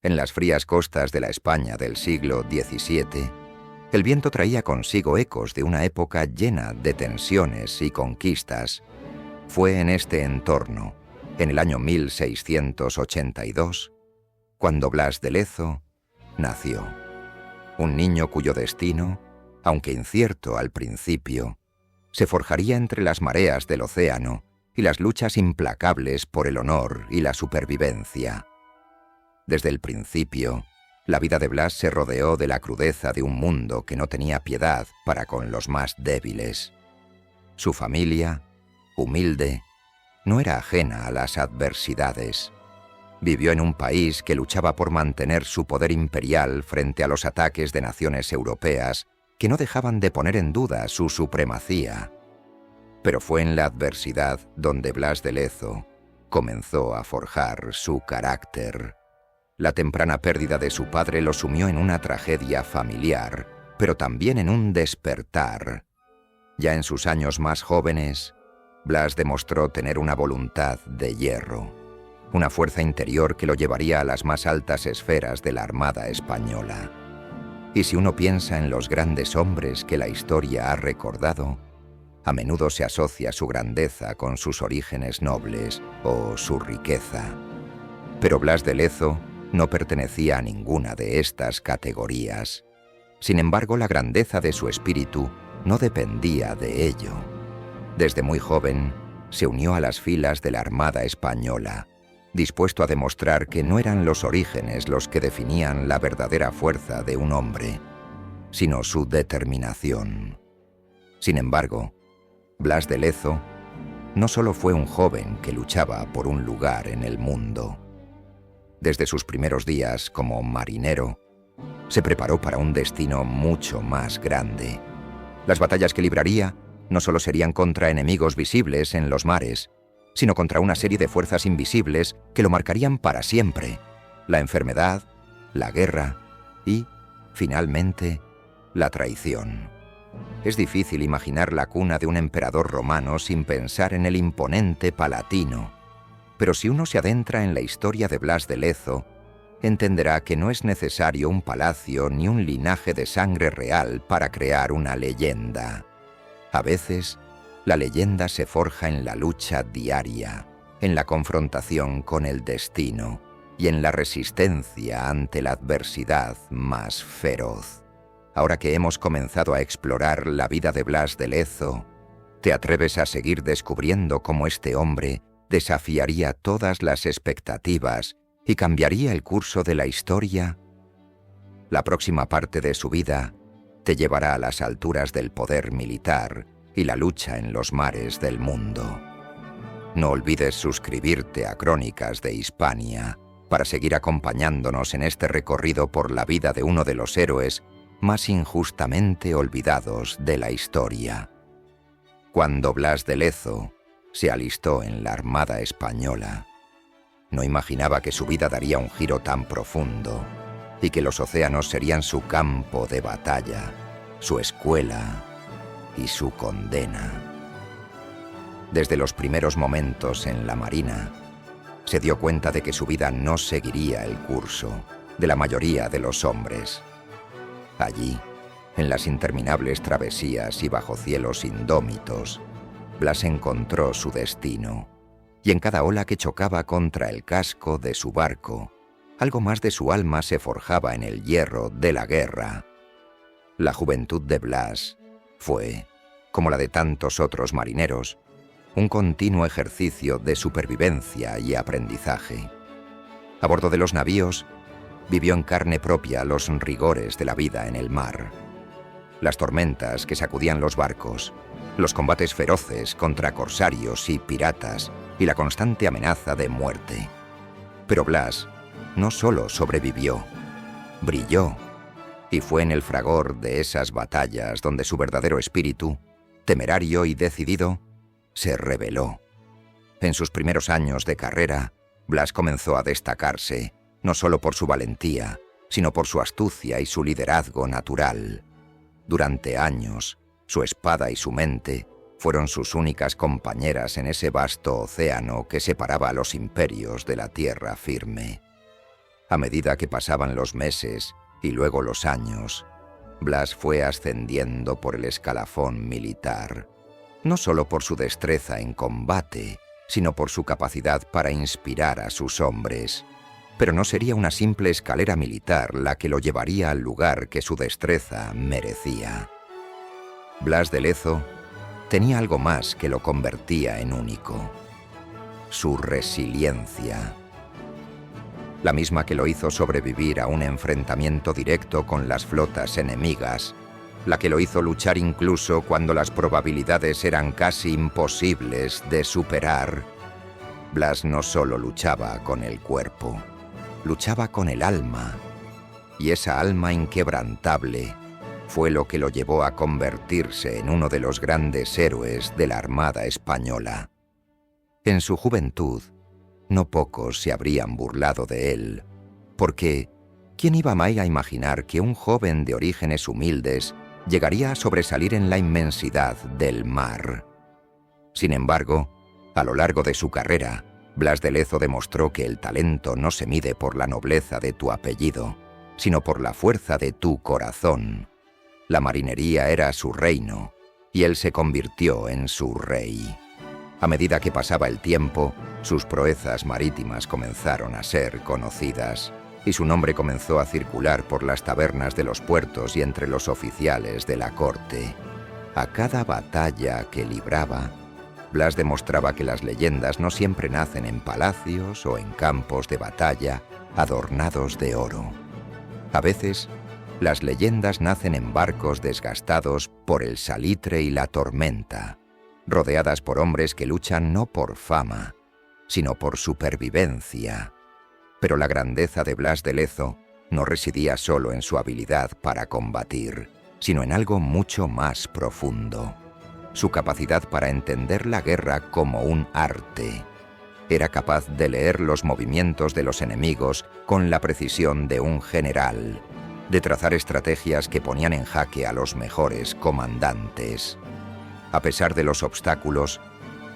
En las frías costas de la España del siglo XVII, el viento traía consigo ecos de una época llena de tensiones y conquistas. Fue en este entorno, en el año 1682, cuando Blas de Lezo nació. Un niño cuyo destino, aunque incierto al principio, se forjaría entre las mareas del océano y las luchas implacables por el honor y la supervivencia. Desde el principio, la vida de Blas se rodeó de la crudeza de un mundo que no tenía piedad para con los más débiles. Su familia, humilde, no era ajena a las adversidades. Vivió en un país que luchaba por mantener su poder imperial frente a los ataques de naciones europeas que no dejaban de poner en duda su supremacía. Pero fue en la adversidad donde Blas de Lezo comenzó a forjar su carácter. La temprana pérdida de su padre lo sumió en una tragedia familiar, pero también en un despertar. Ya en sus años más jóvenes, Blas demostró tener una voluntad de hierro, una fuerza interior que lo llevaría a las más altas esferas de la Armada española. Y si uno piensa en los grandes hombres que la historia ha recordado, a menudo se asocia su grandeza con sus orígenes nobles o su riqueza. Pero Blas de Lezo no pertenecía a ninguna de estas categorías. Sin embargo, la grandeza de su espíritu no dependía de ello. Desde muy joven, se unió a las filas de la Armada española, dispuesto a demostrar que no eran los orígenes los que definían la verdadera fuerza de un hombre, sino su determinación. Sin embargo, Blas de Lezo no solo fue un joven que luchaba por un lugar en el mundo. Desde sus primeros días como marinero, se preparó para un destino mucho más grande. Las batallas que libraría no solo serían contra enemigos visibles en los mares, sino contra una serie de fuerzas invisibles que lo marcarían para siempre: la enfermedad, la guerra y, finalmente, la traición. Es difícil imaginar la cuna de un emperador romano sin pensar en el imponente Palatino, pero si uno se adentra en la historia de Blas de Lezo, entenderá que no es necesario un palacio ni un linaje de sangre real para crear una leyenda. A veces, la leyenda se forja en la lucha diaria, en la confrontación con el destino y en la resistencia ante la adversidad más feroz. Ahora que hemos comenzado a explorar la vida de Blas de Lezo, ¿te atreves a seguir descubriendo cómo este hombre desafiaría todas las expectativas y cambiaría el curso de la historia? La próxima parte de su vida te llevará a las alturas del poder militar y la lucha en los mares del mundo. No olvides suscribirte a Crónicas de Hispania para seguir acompañándonos en este recorrido por la vida de uno de los héroes más injustamente olvidados de la historia. Cuando Blas de Lezo se alistó en la Armada española, no imaginaba que su vida daría un giro tan profundo y que los océanos serían su campo de batalla, su escuela y su condena. Desde los primeros momentos en la Marina, se dio cuenta de que su vida no seguiría el curso de la mayoría de los hombres. Allí, en las interminables travesías y bajo cielos indómitos, Blas encontró su destino, y en cada ola que chocaba contra el casco de su barco, algo más de su alma se forjaba en el hierro de la guerra. La juventud de Blas fue, como la de tantos otros marineros, un continuo ejercicio de supervivencia y aprendizaje. A bordo de los navíos, vivió en carne propia los rigores de la vida en el mar. Las tormentas que sacudían los barcos, los combates feroces contra corsarios y piratas y la constante amenaza de muerte. Pero Blas no solo sobrevivió, brilló, y fue en el fragor de esas batallas donde su verdadero espíritu, temerario y decidido, se reveló. En sus primeros años de carrera, Blas comenzó a destacarse, no solo por su valentía, sino por su astucia y su liderazgo natural. Durante años, su espada y su mente fueron sus únicas compañeras en ese vasto océano que separaba a los imperios de la tierra firme. A medida que pasaban los meses y luego los años, Blas fue ascendiendo por el escalafón militar, no solo por su destreza en combate, sino por su capacidad para inspirar a sus hombres. Pero no sería una simple escalera militar la que lo llevaría al lugar que su destreza merecía. Blas de Lezo tenía algo más que lo convertía en único: su resiliencia. La misma que lo hizo sobrevivir a un enfrentamiento directo con las flotas enemigas, la que lo hizo luchar incluso cuando las probabilidades eran casi imposibles de superar. Blas no solo luchaba con el cuerpo, luchaba con el alma, y esa alma inquebrantable fue lo que lo llevó a convertirse en uno de los grandes héroes de la Armada española. En su juventud, no pocos se habrían burlado de él, porque ¿quién iba a imaginar que un joven de orígenes humildes llegaría a sobresalir en la inmensidad del mar? Sin embargo, a lo largo de su carrera, Blas de Lezo demostró que el talento no se mide por la nobleza de tu apellido, sino por la fuerza de tu corazón. La marinería era su reino, y él se convirtió en su rey. A medida que pasaba el tiempo, sus proezas marítimas comenzaron a ser conocidas, y su nombre comenzó a circular por las tabernas de los puertos y entre los oficiales de la corte. A cada batalla que libraba, Blas demostraba que las leyendas no siempre nacen en palacios o en campos de batalla adornados de oro. A veces, las leyendas nacen en barcos desgastados por el salitre y la tormenta, rodeadas por hombres que luchan no por fama, sino por supervivencia. Pero la grandeza de Blas de Lezo no residía solo en su habilidad para combatir, sino en algo mucho más profundo: su capacidad para entender la guerra como un arte. Era capaz de leer los movimientos de los enemigos con la precisión de un general, de trazar estrategias que ponían en jaque a los mejores comandantes. A pesar de los obstáculos,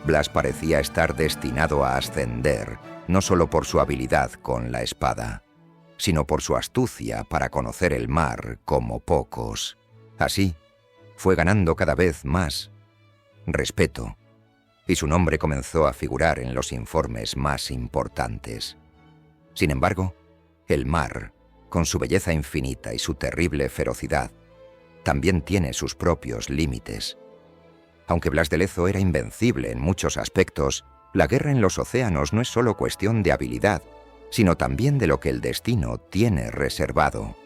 Blas parecía estar destinado a ascender, no solo por su habilidad con la espada, sino por su astucia para conocer el mar como pocos. Así, fue ganando cada vez más respeto, y su nombre comenzó a figurar en los informes más importantes. Sin embargo, el mar, con su belleza infinita y su terrible ferocidad, también tiene sus propios límites. Aunque Blas de Lezo era invencible en muchos aspectos, la guerra en los océanos no es solo cuestión de habilidad, sino también de lo que el destino tiene reservado.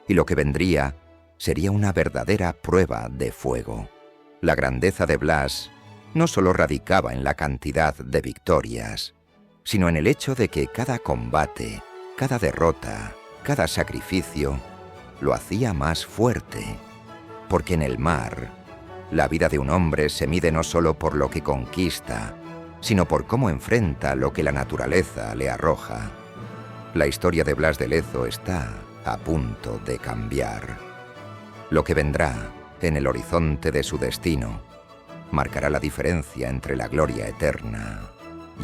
Y lo que vendría sería una verdadera prueba de fuego. La grandeza de Blas no solo radicaba en la cantidad de victorias, sino en el hecho de que cada combate, cada derrota, cada sacrificio, lo hacía más fuerte. Porque en el mar, la vida de un hombre se mide no solo por lo que conquista, sino por cómo enfrenta lo que la naturaleza le arroja. La historia de Blas de Lezo está a punto de cambiar. Lo que vendrá en el horizonte de su destino marcará la diferencia entre la gloria eterna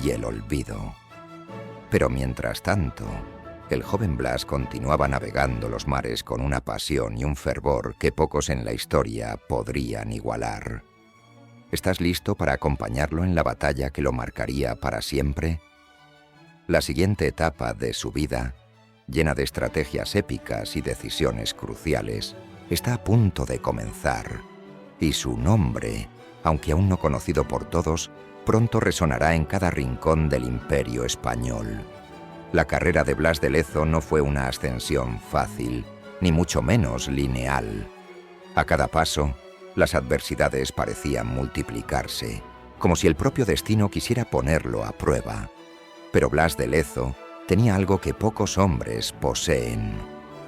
y el olvido. Pero mientras tanto, el joven Blas continuaba navegando los mares con una pasión y un fervor que pocos en la historia podrían igualar. ¿Estás listo para acompañarlo en la batalla que lo marcaría para siempre? La siguiente etapa de su vida, llena de estrategias épicas y decisiones cruciales, está a punto de comenzar, y su nombre, aunque aún no conocido por todos, pronto resonará en cada rincón del Imperio español. La carrera de Blas de Lezo no fue una ascensión fácil, ni mucho menos lineal. A cada paso, las adversidades parecían multiplicarse, como si el propio destino quisiera ponerlo a prueba. Pero Blas de Lezo tenía algo que pocos hombres poseen: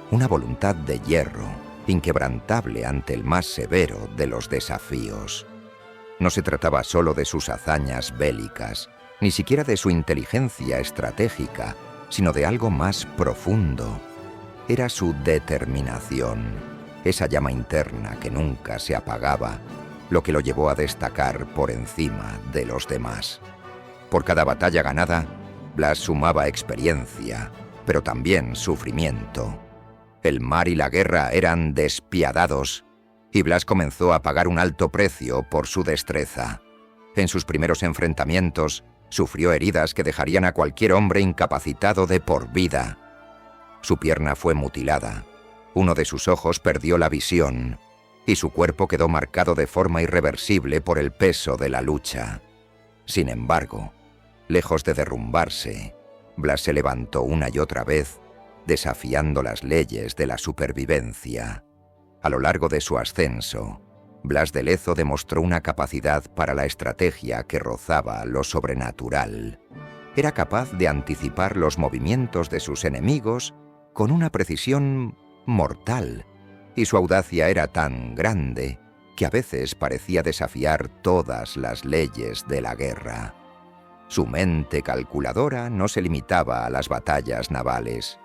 una voluntad de hierro, inquebrantable ante el más severo de los desafíos. No se trataba solo de sus hazañas bélicas, ni siquiera de su inteligencia estratégica, sino de algo más profundo. Era su determinación, esa llama interna que nunca se apagaba, lo que lo llevó a destacar por encima de los demás. Por cada batalla ganada, Blas sumaba experiencia, pero también sufrimiento. El mar y la guerra eran despiadados, y Blas comenzó a pagar un alto precio por su destreza. En sus primeros enfrentamientos, sufrió heridas que dejarían a cualquier hombre incapacitado de por vida. Su pierna fue mutilada, uno de sus ojos perdió la visión, y su cuerpo quedó marcado de forma irreversible por el peso de la lucha. Sin embargo, lejos de derrumbarse, Blas se levantó una y otra vez, desafiando las leyes de la supervivencia. A lo largo de su ascenso, Blas de Lezo demostró una capacidad para la estrategia que rozaba lo sobrenatural. Era capaz de anticipar los movimientos de sus enemigos con una precisión mortal, y su audacia era tan grande que a veces parecía desafiar todas las leyes de la guerra. Su mente calculadora no se limitaba a las batallas navales.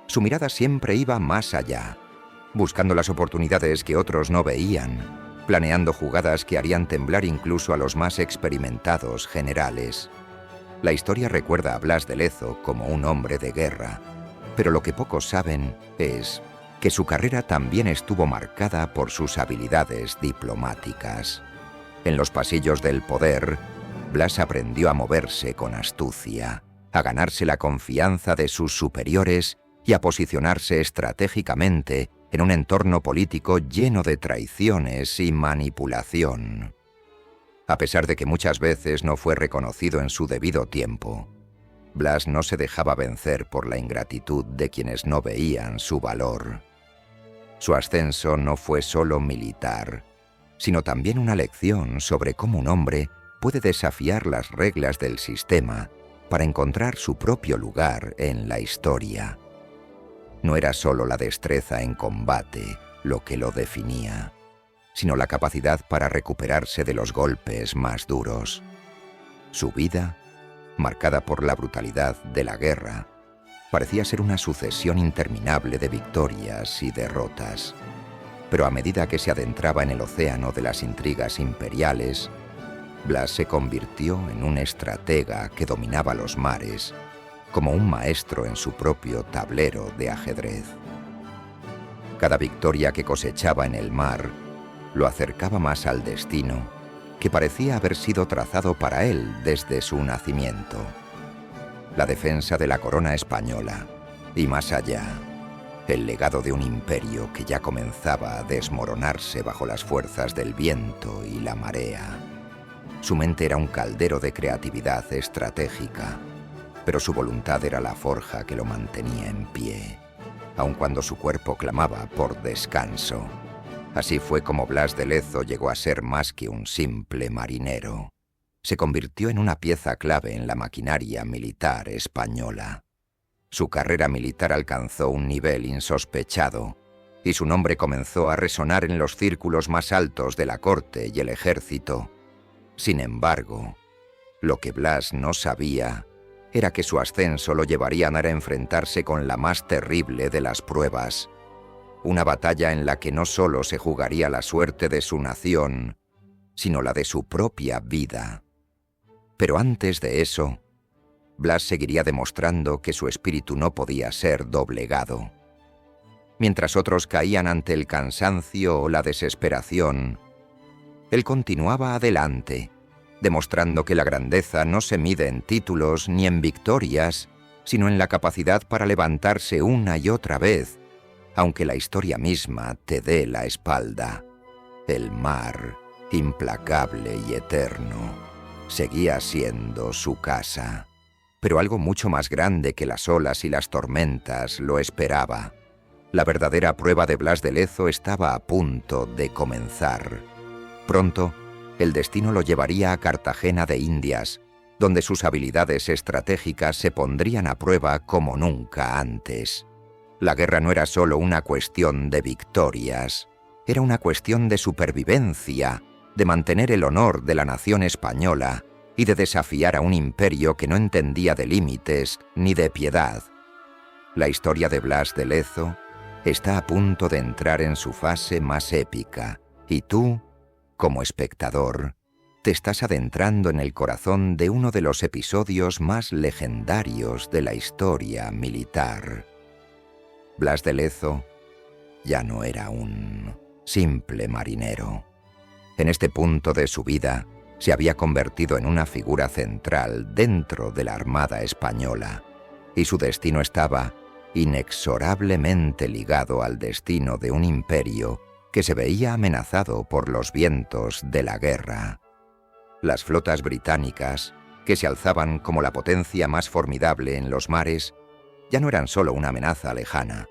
Su mirada siempre iba más allá, buscando las oportunidades que otros no veían, planeando jugadas que harían temblar incluso a los más experimentados generales. La historia recuerda a Blas de Lezo como un hombre de guerra, pero lo que pocos saben es que su carrera también estuvo marcada por sus habilidades diplomáticas. En los pasillos del poder, Blas aprendió a moverse con astucia, a ganarse la confianza de sus superiores y a posicionarse estratégicamente en un entorno político lleno de traiciones y manipulación. A pesar de que muchas veces no fue reconocido en su debido tiempo, Blas no se dejaba vencer por la ingratitud de quienes no veían su valor. Su ascenso no fue solo militar, sino también una lección sobre cómo un hombre puede desafiar las reglas del sistema para encontrar su propio lugar en la historia. No era solo la destreza en combate lo que lo definía, sino la capacidad para recuperarse de los golpes más duros. Su vida, marcada por la brutalidad de la guerra, parecía ser una sucesión interminable de victorias y derrotas. Pero a medida que se adentraba en el océano de las intrigas imperiales, Blas se convirtió en un estratega que dominaba los mares, como un maestro en su propio tablero de ajedrez. Cada victoria que cosechaba en el mar lo acercaba más al destino que parecía haber sido trazado para él desde su nacimiento. La defensa de la corona española, y más allá, el legado de un imperio que ya comenzaba a desmoronarse bajo las fuerzas del viento y la marea. Su mente era un caldero de creatividad estratégica, pero su voluntad era la forja que lo mantenía en pie, aun cuando su cuerpo clamaba por descanso. Así fue como Blas de Lezo llegó a ser más que un simple marinero. Se convirtió en una pieza clave en la maquinaria militar española. Su carrera militar alcanzó un nivel insospechado, y su nombre comenzó a resonar en los círculos más altos de la corte y el ejército. Sin embargo, lo que Blas no sabía era que su ascenso lo llevaría a enfrentarse con la más terrible de las pruebas, una batalla en la que no solo se jugaría la suerte de su nación, sino la de su propia vida. Pero antes de eso, Blas seguiría demostrando que su espíritu no podía ser doblegado. Mientras otros caían ante el cansancio o la desesperación, él continuaba adelante, demostrando que la grandeza no se mide en títulos ni en victorias, sino en la capacidad para levantarse una y otra vez, aunque la historia misma te dé la espalda. El mar, implacable y eterno, seguía siendo su casa. Pero algo mucho más grande que las olas y las tormentas lo esperaba. La verdadera prueba de Blas de Lezo estaba a punto de comenzar. Pronto, el destino lo llevaría a Cartagena de Indias, donde sus habilidades estratégicas se pondrían a prueba como nunca antes. La guerra no era solo una cuestión de victorias, era una cuestión de supervivencia, de mantener el honor de la nación española y de desafiar a un imperio que no entendía de límites ni de piedad. La historia de Blas de Lezo está a punto de entrar en su fase más épica, y tú, como espectador, te estás adentrando en el corazón de uno de los episodios más legendarios de la historia militar. Blas de Lezo ya no era un simple marinero. En este punto de su vida se había convertido en una figura central dentro de la Armada española, y su destino estaba inexorablemente ligado al destino de un imperio que se veía amenazado por los vientos de la guerra. Las flotas británicas, que se alzaban como la potencia más formidable en los mares, ya no eran solo una amenaza lejana.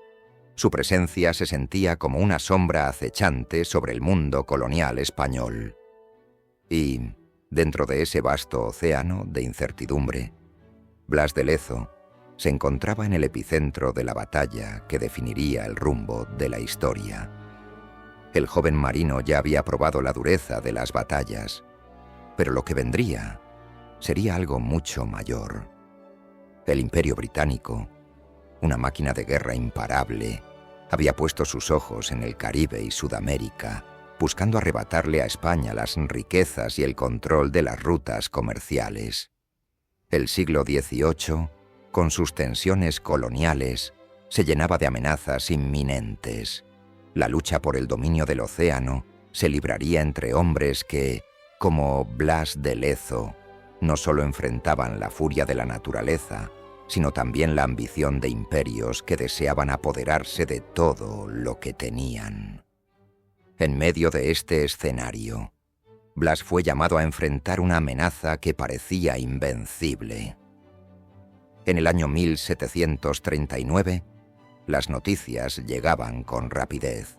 Su presencia se sentía como una sombra acechante sobre el mundo colonial español. Y, dentro de ese vasto océano de incertidumbre, Blas de Lezo se encontraba en el epicentro de la batalla que definiría el rumbo de la historia. El joven marino ya había probado la dureza de las batallas, pero lo que vendría sería algo mucho mayor. El Imperio Británico, una máquina de guerra imparable, había puesto sus ojos en el Caribe y Sudamérica, buscando arrebatarle a España las riquezas y el control de las rutas comerciales. El siglo XVIII, con sus tensiones coloniales, se llenaba de amenazas inminentes. La lucha por el dominio del océano se libraría entre hombres que, como Blas de Lezo, no solo enfrentaban la furia de la naturaleza, sino también la ambición de imperios que deseaban apoderarse de todo lo que tenían. En medio de este escenario, Blas fue llamado a enfrentar una amenaza que parecía invencible. En el año 1739, las noticias llegaban con rapidez.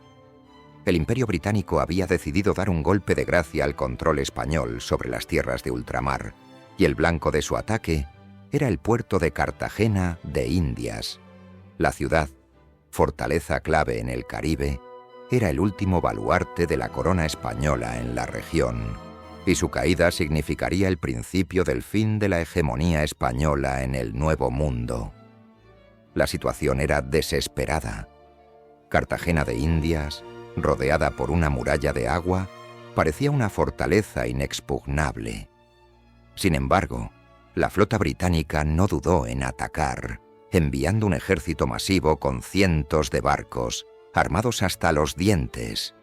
El Imperio Británico había decidido dar un golpe de gracia al control español sobre las tierras de ultramar, y el blanco de su ataque era el puerto de Cartagena de Indias. La ciudad, fortaleza clave en el Caribe, era el último baluarte de la corona española en la región, y su caída significaría el principio del fin de la hegemonía española en el Nuevo Mundo. La situación era desesperada. Cartagena de Indias, rodeada por una muralla de agua, parecía una fortaleza inexpugnable. Sin embargo, la flota británica no dudó en atacar, enviando un ejército masivo con cientos de barcos, armados hasta los dientes.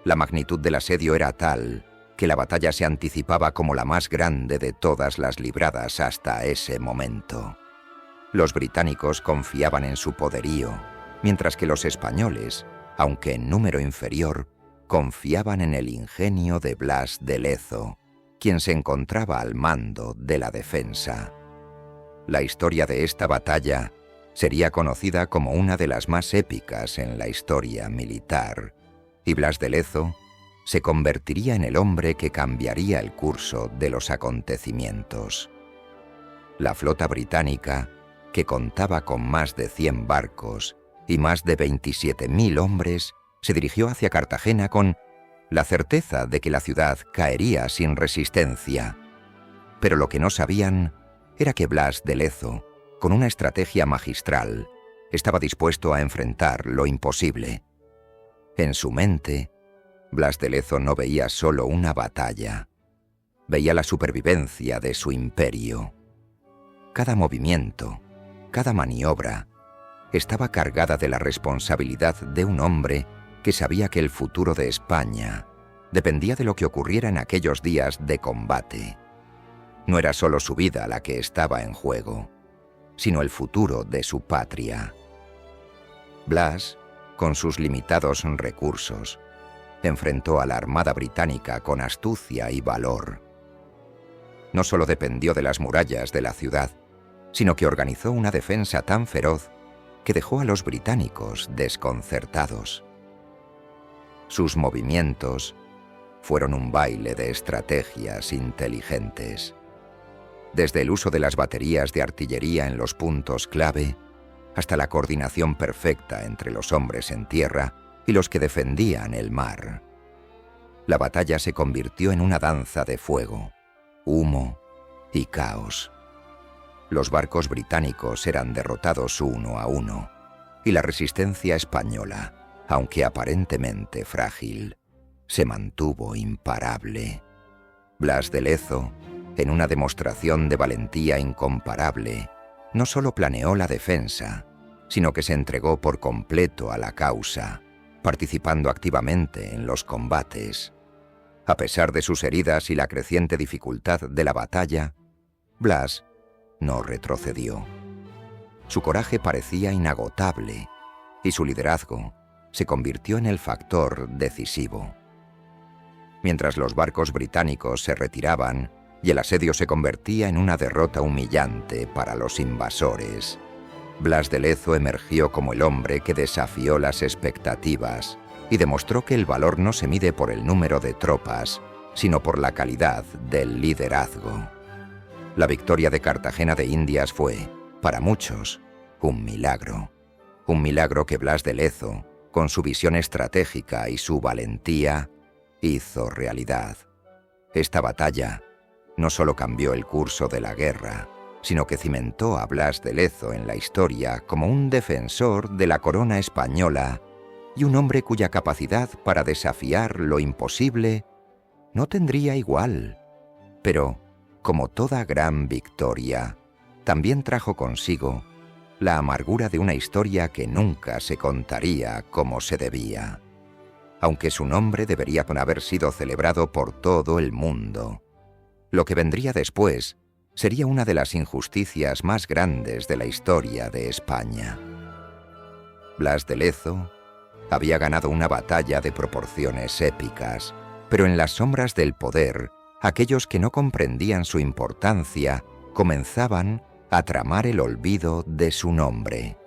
La magnitud del asedio era tal que la batalla se anticipaba como la más grande de todas las libradas hasta ese momento. Los británicos confiaban en su poderío, mientras que los españoles, aunque en número inferior, confiaban en el ingenio de Blas de Lezo, quien se encontraba al mando de la defensa. La historia de esta batalla sería conocida como una de las más épicas en la historia militar, y Blas de Lezo se convertiría en el hombre que cambiaría el curso de los acontecimientos. La flota británica, que contaba con más de 100 barcos y más de 27.000 hombres, se dirigió hacia Cartagena con la certeza de que la ciudad caería sin resistencia. Pero lo que no sabían era que Blas de Lezo, con una estrategia magistral, estaba dispuesto a enfrentar lo imposible. En su mente, Blas de Lezo no veía solo una batalla, veía la supervivencia de su imperio. Cada movimiento, cada maniobra, estaba cargada de la responsabilidad de un hombre que sabía que el futuro de España dependía de lo que ocurriera en aquellos días de combate. No era solo su vida la que estaba en juego, sino el futuro de su patria. Blas, con sus limitados recursos, enfrentó a la Armada británica con astucia y valor. No solo dependió de las murallas de la ciudad, sino que organizó una defensa tan feroz que dejó a los británicos desconcertados. Sus movimientos fueron un baile de estrategias inteligentes. Desde el uso de las baterías de artillería en los puntos clave, hasta la coordinación perfecta entre los hombres en tierra y los que defendían el mar. La batalla se convirtió en una danza de fuego, humo y caos. Los barcos británicos eran derrotados uno a uno, y la resistencia española, aunque aparentemente frágil, se mantuvo imparable. Blas de Lezo, en una demostración de valentía incomparable, no solo planeó la defensa, sino que se entregó por completo a la causa, participando activamente en los combates. A pesar de sus heridas y la creciente dificultad de la batalla, Blas no retrocedió. Su coraje parecía inagotable y su liderazgo se convirtió en el factor decisivo. Mientras los barcos británicos se retiraban y el asedio se convertía en una derrota humillante para los invasores, Blas de Lezo emergió como el hombre que desafió las expectativas y demostró que el valor no se mide por el número de tropas, sino por la calidad del liderazgo. La victoria de Cartagena de Indias fue, para muchos, un milagro. Un milagro que Blas de Lezo, con su visión estratégica y su valentía, hizo realidad. Esta batalla no solo cambió el curso de la guerra, sino que cimentó a Blas de Lezo en la historia como un defensor de la corona española y un hombre cuya capacidad para desafiar lo imposible no tendría igual. Pero, como toda gran victoria, también trajo consigo la amargura de una historia que nunca se contaría como se debía, aunque su nombre debería haber sido celebrado por todo el mundo. Lo que vendría después sería una de las injusticias más grandes de la historia de España. Blas de Lezo había ganado una batalla de proporciones épicas, pero en las sombras del poder, aquellos que no comprendían su importancia comenzaban a tramar el olvido de su nombre.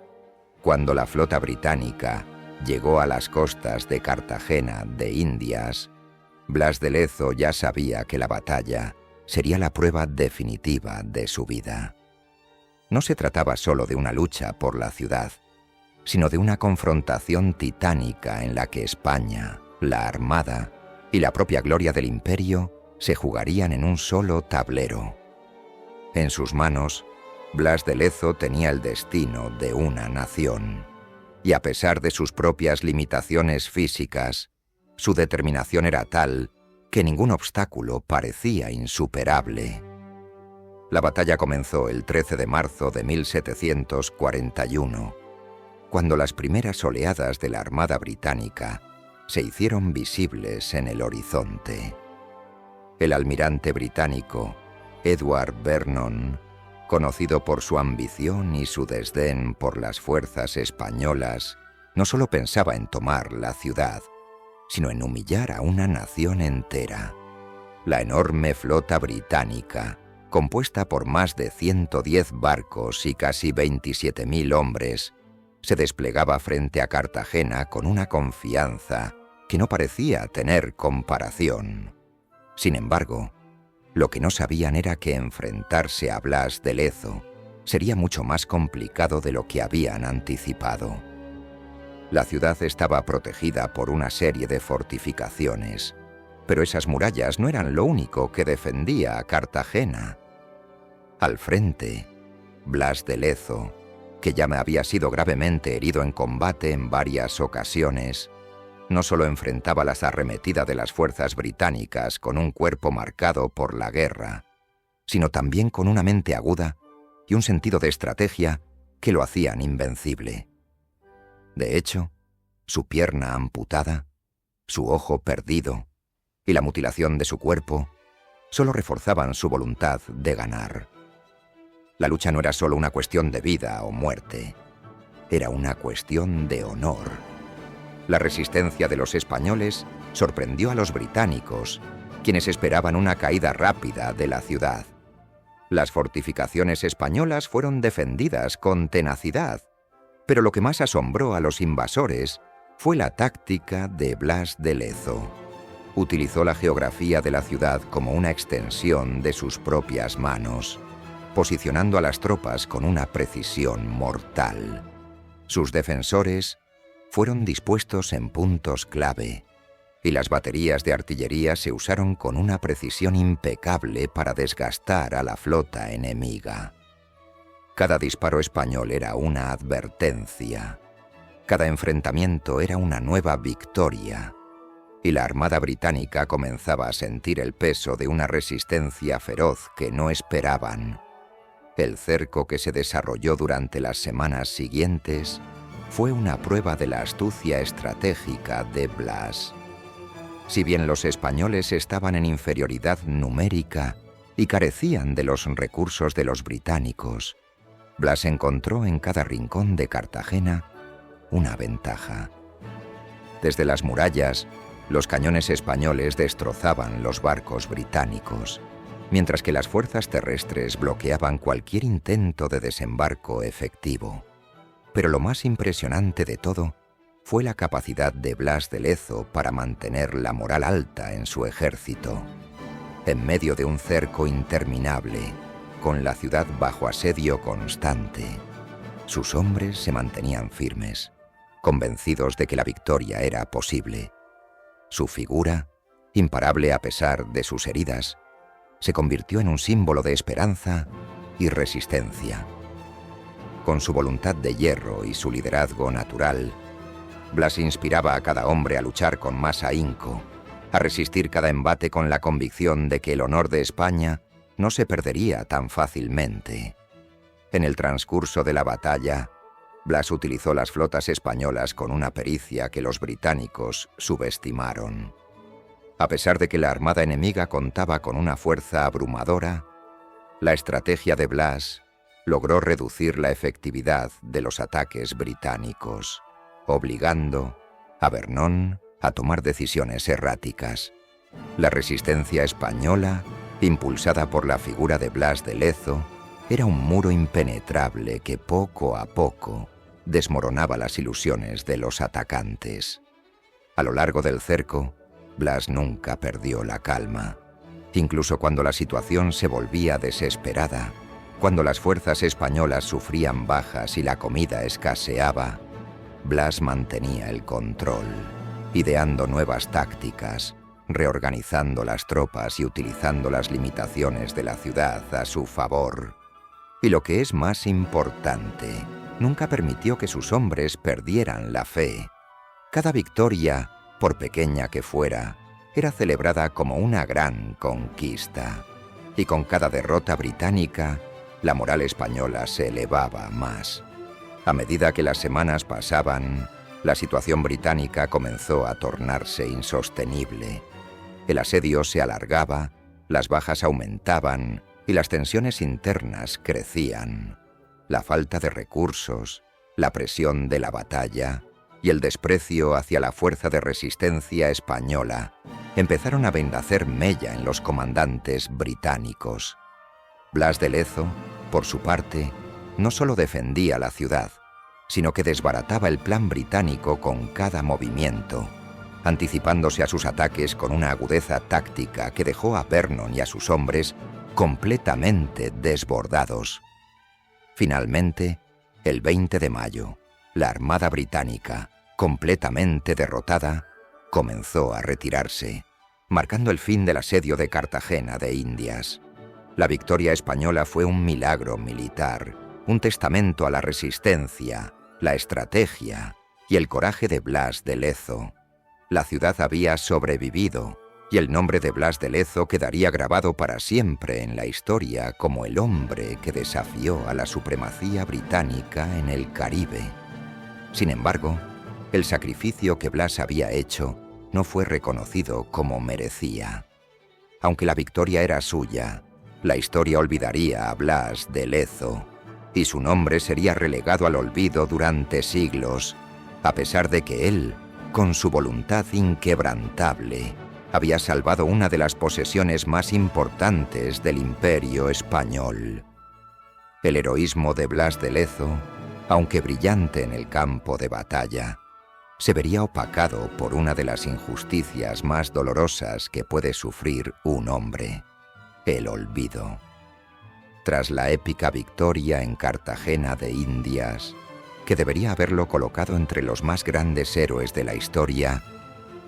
Cuando la flota británica llegó a las costas de Cartagena de Indias, Blas de Lezo ya sabía que la batalla sería la prueba definitiva de su vida. No se trataba solo de una lucha por la ciudad, sino de una confrontación titánica en la que España, la Armada y la propia gloria del imperio se jugarían en un solo tablero. En sus manos, Blas de Lezo tenía el destino de una nación, y a pesar de sus propias limitaciones físicas, su determinación era tal que ningún obstáculo parecía insuperable. La batalla comenzó el 13 de marzo de 1741, cuando las primeras oleadas de la Armada británica se hicieron visibles en el horizonte. El almirante británico Edward Vernon, conocido por su ambición y su desdén por las fuerzas españolas, no solo pensaba en tomar la ciudad, sino en humillar a una nación entera. La enorme flota británica, compuesta por más de 110 barcos y casi 27.000 hombres, se desplegaba frente a Cartagena con una confianza que no parecía tener comparación. Sin embargo, lo que no sabían era que enfrentarse a Blas de Lezo sería mucho más complicado de lo que habían anticipado. La ciudad estaba protegida por una serie de fortificaciones, pero esas murallas no eran lo único que defendía a Cartagena. Al frente, Blas de Lezo, que ya había sido gravemente herido en combate en varias ocasiones, no solo enfrentaba las arremetidas de las fuerzas británicas con un cuerpo marcado por la guerra, sino también con una mente aguda y un sentido de estrategia que lo hacían invencible. De hecho, su pierna amputada, su ojo perdido y la mutilación de su cuerpo solo reforzaban su voluntad de ganar. La lucha no era solo una cuestión de vida o muerte, era una cuestión de honor. La resistencia de los españoles sorprendió a los británicos, quienes esperaban una caída rápida de la ciudad. Las fortificaciones españolas fueron defendidas con tenacidad, pero lo que más asombró a los invasores fue la táctica de Blas de Lezo. Utilizó la geografía de la ciudad como una extensión de sus propias manos, posicionando a las tropas con una precisión mortal. Sus defensores fueron dispuestos en puntos clave, y las baterías de artillería se usaron con una precisión impecable para desgastar a la flota enemiga. Cada disparo español era una advertencia. Cada enfrentamiento era una nueva victoria. y la Armada británica comenzaba a sentir el peso de una resistencia feroz que no esperaban. El cerco que se desarrolló durante las semanas siguientes fue una prueba de la astucia estratégica de Blas. Si bien los españoles estaban en inferioridad numérica y carecían de los recursos de los británicos, Blas encontró en cada rincón de Cartagena una ventaja. Desde las murallas, los cañones españoles destrozaban los barcos británicos, mientras que las fuerzas terrestres bloqueaban cualquier intento de desembarco efectivo. Pero lo más impresionante de todo fue la capacidad de Blas de Lezo para mantener la moral alta en su ejército. En medio de un cerco interminable, con la ciudad bajo asedio constante, sus hombres se mantenían firmes, convencidos de que la victoria era posible. Su figura, imparable a pesar de sus heridas, se convirtió en un símbolo de esperanza y resistencia. Con su voluntad de hierro y su liderazgo natural, Blas inspiraba a cada hombre a luchar con más ahínco, a resistir cada embate con la convicción de que el honor de España no se perdería tan fácilmente. En el transcurso de la batalla, Blas utilizó las flotas españolas con una pericia que los británicos subestimaron. A pesar de que la armada enemiga contaba con una fuerza abrumadora, la estrategia de Blas logró reducir la efectividad de los ataques británicos, obligando a Vernon a tomar decisiones erráticas. La resistencia española, impulsada por la figura de Blas de Lezo, era un muro impenetrable que poco a poco desmoronaba las ilusiones de los atacantes. A lo largo del cerco, Blas nunca perdió la calma. Incluso cuando la situación se volvía desesperada, cuando las fuerzas españolas sufrían bajas y la comida escaseaba, Blas mantenía el control, ideando nuevas tácticas, reorganizando las tropas y utilizando las limitaciones de la ciudad a su favor. Y lo que es más importante, nunca permitió que sus hombres perdieran la fe. Cada victoria, por pequeña que fuera, era celebrada como una gran conquista. Y con cada derrota británica, la moral española se elevaba más. A medida que las semanas pasaban, la situación británica comenzó a tornarse insostenible. El asedio se alargaba, las bajas aumentaban y las tensiones internas crecían. La falta de recursos, la presión de la batalla y el desprecio hacia la fuerza de resistencia española empezaron a hacer mella en los comandantes británicos. Blas de Lezo, por su parte, no solo defendía la ciudad, sino que desbarataba el plan británico con cada movimiento, anticipándose a sus ataques con una agudeza táctica que dejó a Vernon y a sus hombres completamente desbordados. Finalmente, el 20 de mayo, la Armada británica, completamente derrotada, comenzó a retirarse, marcando el fin del asedio de Cartagena de Indias. La victoria española fue un milagro militar, un testamento a la resistencia, la estrategia y el coraje de Blas de Lezo. La ciudad había sobrevivido y el nombre de Blas de Lezo quedaría grabado para siempre en la historia como el hombre que desafió a la supremacía británica en el Caribe. Sin embargo, el sacrificio que Blas había hecho no fue reconocido como merecía. Aunque la victoria era suya, la historia olvidaría a Blas de Lezo y su nombre sería relegado al olvido durante siglos, a pesar de que él, con su voluntad inquebrantable, había salvado una de las posesiones más importantes del Imperio español. El heroísmo de Blas de Lezo, aunque brillante en el campo de batalla, se vería opacado por una de las injusticias más dolorosas que puede sufrir un hombre: el olvido. Tras la épica victoria en Cartagena de Indias, que debería haberlo colocado entre los más grandes héroes de la historia,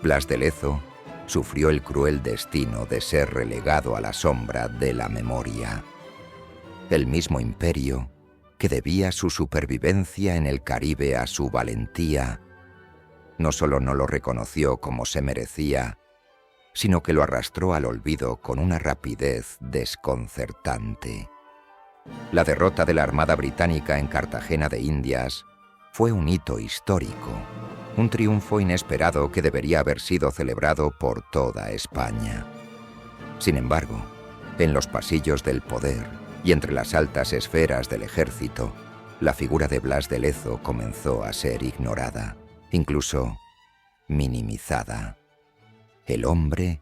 Blas de Lezo sufrió el cruel destino de ser relegado a la sombra de la memoria. El mismo imperio, que debía su supervivencia en el Caribe a su valentía, no solo no lo reconoció como se merecía, sino que lo arrastró al olvido con una rapidez desconcertante. La derrota de la Armada Británica en Cartagena de Indias fue un hito histórico, un triunfo inesperado que debería haber sido celebrado por toda España. Sin embargo, en los pasillos del poder y entre las altas esferas del ejército, la figura de Blas de Lezo comenzó a ser ignorada, incluso minimizada. El hombre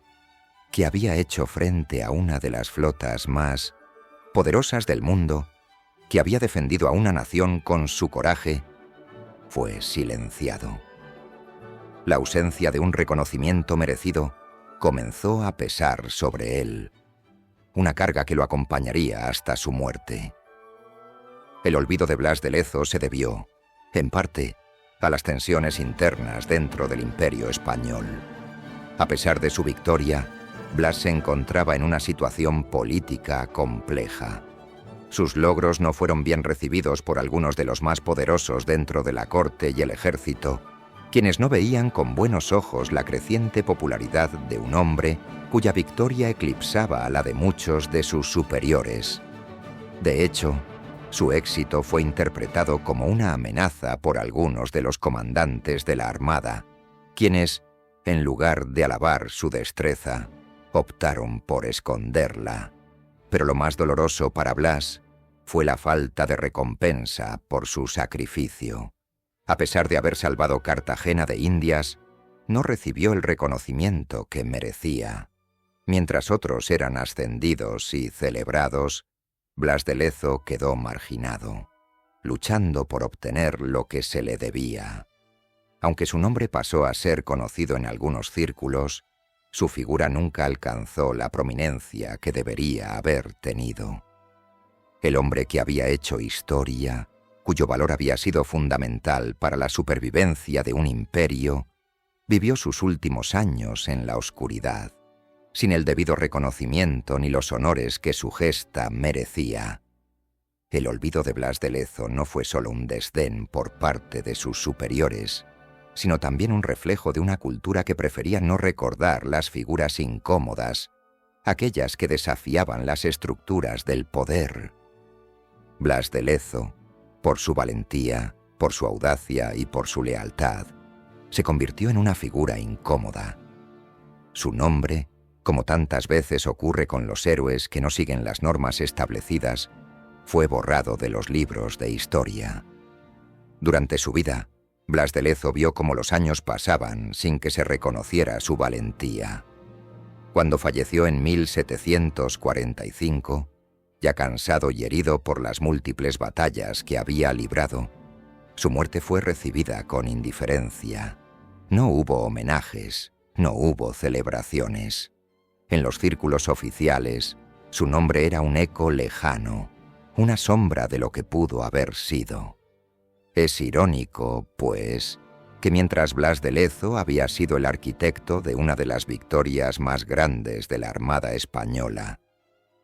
que había hecho frente a una de las flotas más poderosas del mundo, que había defendido a una nación con su coraje, fue silenciado. La ausencia de un reconocimiento merecido comenzó a pesar sobre él, una carga que lo acompañaría hasta su muerte. El olvido de Blas de Lezo se debió, en parte, a las tensiones internas dentro del Imperio español. A pesar de su victoria, Blas se encontraba en una situación política compleja. Sus logros no fueron bien recibidos por algunos de los más poderosos dentro de la corte y el ejército, quienes no veían con buenos ojos la creciente popularidad de un hombre cuya victoria eclipsaba a la de muchos de sus superiores. De hecho, su éxito fue interpretado como una amenaza por algunos de los comandantes de la Armada, quienes, en lugar de alabar su destreza, optaron por esconderla. Pero lo más doloroso para Blas fue la falta de recompensa por su sacrificio. A pesar de haber salvado Cartagena de Indias, no recibió el reconocimiento que merecía. Mientras otros eran ascendidos y celebrados, Blas de Lezo quedó marginado, luchando por obtener lo que se le debía. Aunque su nombre pasó a ser conocido en algunos círculos, su figura nunca alcanzó la prominencia que debería haber tenido. El hombre que había hecho historia, cuyo valor había sido fundamental para la supervivencia de un imperio, vivió sus últimos años en la oscuridad, sin el debido reconocimiento ni los honores que su gesta merecía. El olvido de Blas de Lezo no fue solo un desdén por parte de sus superiores, sino también un reflejo de una cultura que prefería no recordar las figuras incómodas, aquellas que desafiaban las estructuras del poder. Blas de Lezo, por su valentía, por su audacia y por su lealtad, se convirtió en una figura incómoda. Su nombre, como tantas veces ocurre con los héroes que no siguen las normas establecidas, fue borrado de los libros de historia. Durante su vida, Blas de Lezo vio cómo los años pasaban sin que se reconociera su valentía. Cuando falleció en 1745, ya cansado y herido por las múltiples batallas que había librado, su muerte fue recibida con indiferencia. No hubo homenajes, no hubo celebraciones. En los círculos oficiales, su nombre era un eco lejano, una sombra de lo que pudo haber sido. Es irónico, pues, que mientras Blas de Lezo había sido el arquitecto de una de las victorias más grandes de la Armada española,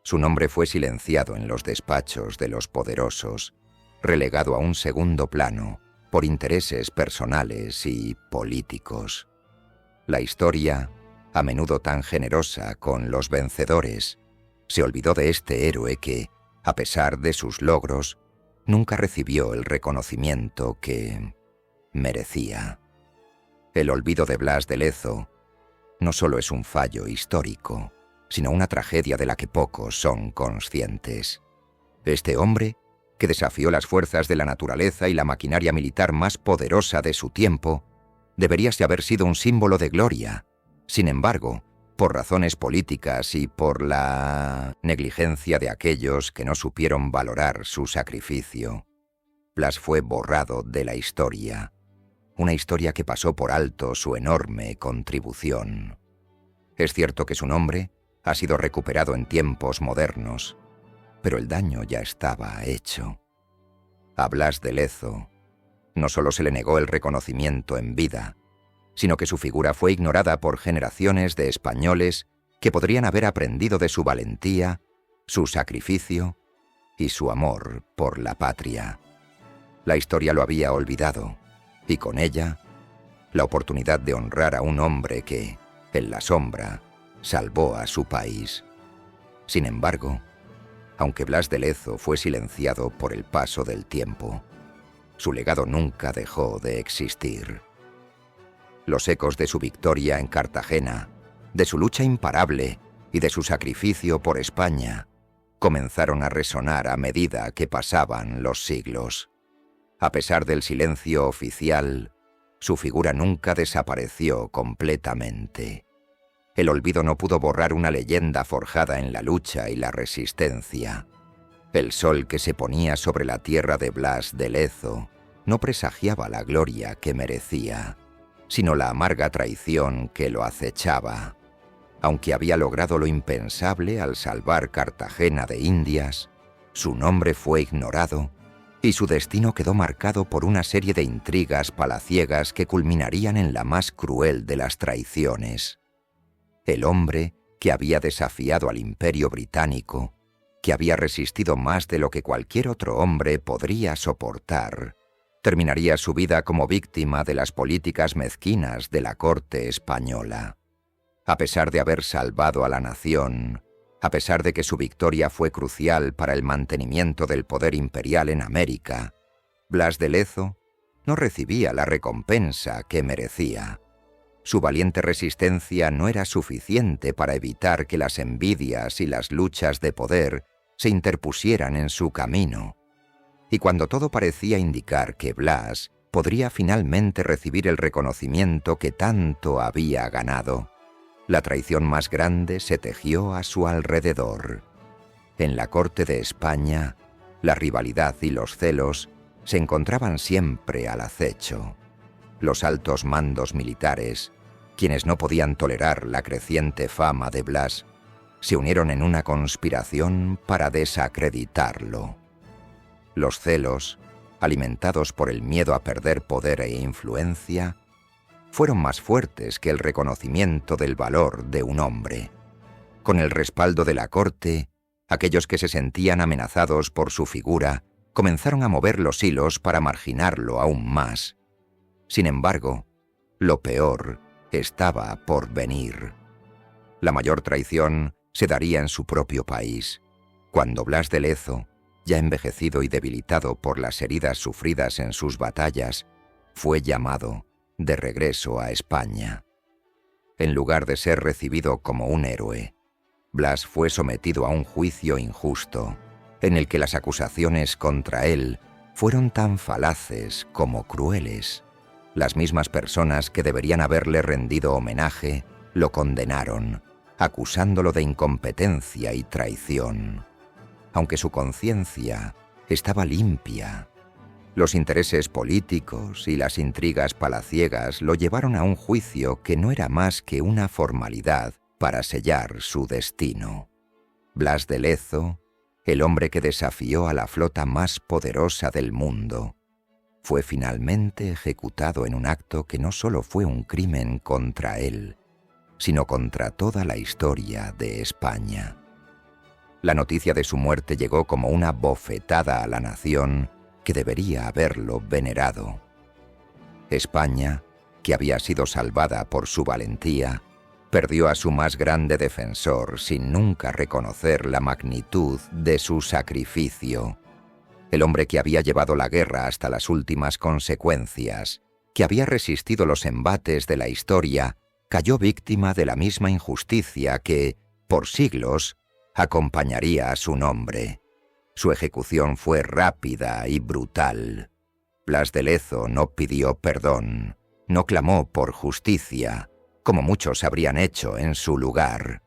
su nombre fue silenciado en los despachos de los poderosos, relegado a un segundo plano por intereses personales y políticos. La historia, a menudo tan generosa con los vencedores, se olvidó de este héroe que, a pesar de sus logros, nunca recibió el reconocimiento que merecía. El olvido de Blas de Lezo no solo es un fallo histórico, sino una tragedia de la que pocos son conscientes. Este hombre, que desafió las fuerzas de la naturaleza y la maquinaria militar más poderosa de su tiempo, debería haber sido un símbolo de gloria. Sin embargo, por razones políticas y por la negligencia de aquellos que no supieron valorar su sacrificio, Blas fue borrado de la historia, una historia que pasó por alto su enorme contribución. Es cierto que su nombre ha sido recuperado en tiempos modernos, pero el daño ya estaba hecho. A Blas de Lezo no solo se le negó el reconocimiento en vida, sino que su figura fue ignorada por generaciones de españoles que podrían haber aprendido de su valentía, su sacrificio y su amor por la patria. La historia lo había olvidado, y con ella, la oportunidad de honrar a un hombre que, en la sombra, salvó a su país. Sin embargo, aunque Blas de Lezo fue silenciado por el paso del tiempo, su legado nunca dejó de existir. Los ecos de su victoria en Cartagena, de su lucha imparable y de su sacrificio por España, comenzaron a resonar a medida que pasaban los siglos. A pesar del silencio oficial, su figura nunca desapareció completamente. El olvido no pudo borrar una leyenda forjada en la lucha y la resistencia. El sol que se ponía sobre la tierra de Blas de Lezo no presagiaba la gloria que merecía, sino la amarga traición que lo acechaba. Aunque había logrado lo impensable al salvar Cartagena de Indias, su nombre fue ignorado y su destino quedó marcado por una serie de intrigas palaciegas que culminarían en la más cruel de las traiciones. El hombre que había desafiado al Imperio Británico, que había resistido más de lo que cualquier otro hombre podría soportar, terminaría su vida como víctima de las políticas mezquinas de la corte española. A pesar de haber salvado a la nación, a pesar de que su victoria fue crucial para el mantenimiento del poder imperial en América, Blas de Lezo no recibía la recompensa que merecía. Su valiente resistencia no era suficiente para evitar que las envidias y las luchas de poder se interpusieran en su camino. Y cuando todo parecía indicar que Blas podría finalmente recibir el reconocimiento que tanto había ganado, la traición más grande se tejió a su alrededor. En la corte de España, la rivalidad y los celos se encontraban siempre al acecho. Los altos mandos militares, quienes no podían tolerar la creciente fama de Blas, se unieron en una conspiración para desacreditarlo. Los celos, alimentados por el miedo a perder poder e influencia, fueron más fuertes que el reconocimiento del valor de un hombre. Con el respaldo de la corte, aquellos que se sentían amenazados por su figura comenzaron a mover los hilos para marginarlo aún más. Sin embargo, lo peor estaba por venir. La mayor traición se daría en su propio país, cuando Blas de Lezo, ya envejecido y debilitado por las heridas sufridas en sus batallas, fue llamado de regreso a España. En lugar de ser recibido como un héroe, Blas fue sometido a un juicio injusto, en el que las acusaciones contra él fueron tan falaces como crueles. Las mismas personas que deberían haberle rendido homenaje lo condenaron, acusándolo de incompetencia y traición. Aunque su conciencia estaba limpia, los intereses políticos y las intrigas palaciegas lo llevaron a un juicio que no era más que una formalidad para sellar su destino. Blas de Lezo, el hombre que desafió a la flota más poderosa del mundo, fue finalmente ejecutado en un acto que no solo fue un crimen contra él, sino contra toda la historia de España. La noticia de su muerte llegó como una bofetada a la nación que debería haberlo venerado. España, que había sido salvada por su valentía, perdió a su más grande defensor sin nunca reconocer la magnitud de su sacrificio. El hombre que había llevado la guerra hasta las últimas consecuencias, que había resistido los embates de la historia, cayó víctima de la misma injusticia que, por siglos, acompañaría a su nombre. Su ejecución fue rápida y brutal. Blas de Lezo no pidió perdón, no clamó por justicia, como muchos habrían hecho en su lugar.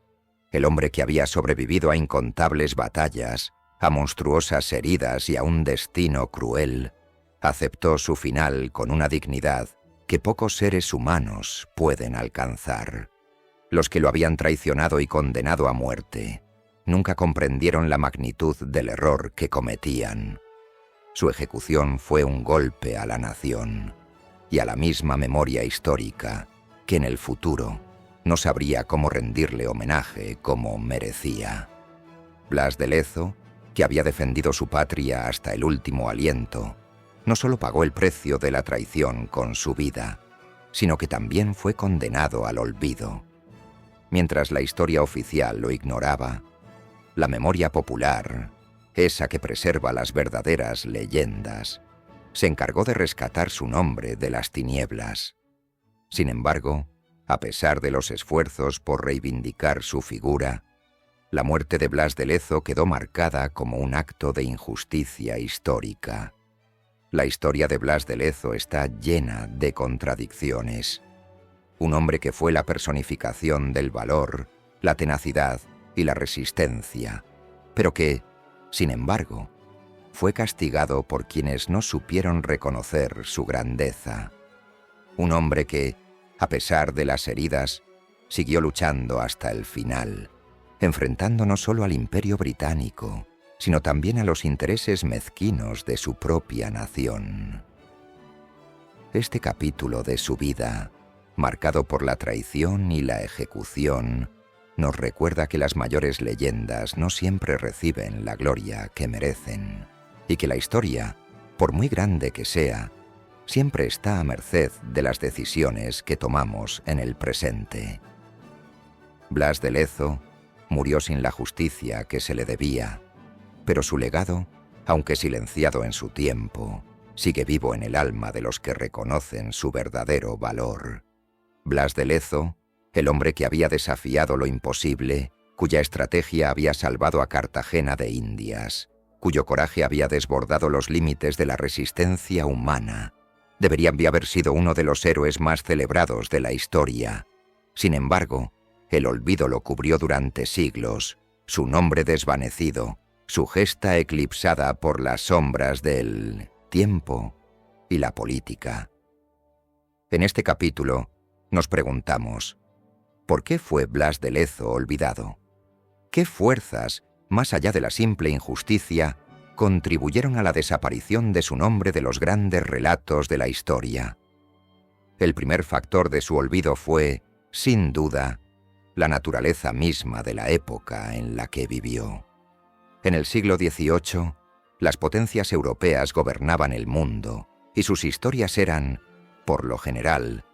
El hombre que había sobrevivido a incontables batallas, a monstruosas heridas y a un destino cruel, aceptó su final con una dignidad que pocos seres humanos pueden alcanzar. Los que lo habían traicionado y condenado a muerte nunca comprendieron la magnitud del error que cometían. Su ejecución fue un golpe a la nación y a la misma memoria histórica que en el futuro no sabría cómo rendirle homenaje como merecía. Blas de Lezo, que había defendido su patria hasta el último aliento, no solo pagó el precio de la traición con su vida, sino que también fue condenado al olvido. Mientras la historia oficial lo ignoraba, la memoria popular, esa que preserva las verdaderas leyendas, se encargó de rescatar su nombre de las tinieblas. Sin embargo, a pesar de los esfuerzos por reivindicar su figura, la muerte de Blas de Lezo quedó marcada como un acto de injusticia histórica. La historia de Blas de Lezo está llena de contradicciones. Un hombre que fue la personificación del valor, la tenacidad y la resistencia, pero que, sin embargo, fue castigado por quienes no supieron reconocer su grandeza. Un hombre que, a pesar de las heridas, siguió luchando hasta el final, enfrentando no solo al Imperio Británico, sino también a los intereses mezquinos de su propia nación. Este capítulo de su vida, marcado por la traición y la ejecución, nos recuerda que las mayores leyendas no siempre reciben la gloria que merecen, y que la historia, por muy grande que sea, siempre está a merced de las decisiones que tomamos en el presente. Blas de Lezo murió sin la justicia que se le debía, pero su legado, aunque silenciado en su tiempo, sigue vivo en el alma de los que reconocen su verdadero valor. Blas de Lezo, el hombre que había desafiado lo imposible, cuya estrategia había salvado a Cartagena de Indias, cuyo coraje había desbordado los límites de la resistencia humana, debería haber sido uno de los héroes más celebrados de la historia. Sin embargo, el olvido lo cubrió durante siglos, su nombre desvanecido, su gesta eclipsada por las sombras del tiempo y la política. En este capítulo nos preguntamos, ¿por qué fue Blas de Lezo olvidado? ¿Qué fuerzas, más allá de la simple injusticia, contribuyeron a la desaparición de su nombre de los grandes relatos de la historia? El primer factor de su olvido fue, sin duda, la naturaleza misma de la época en la que vivió. En el siglo XVIII, las potencias europeas gobernaban el mundo y sus historias eran, por lo general,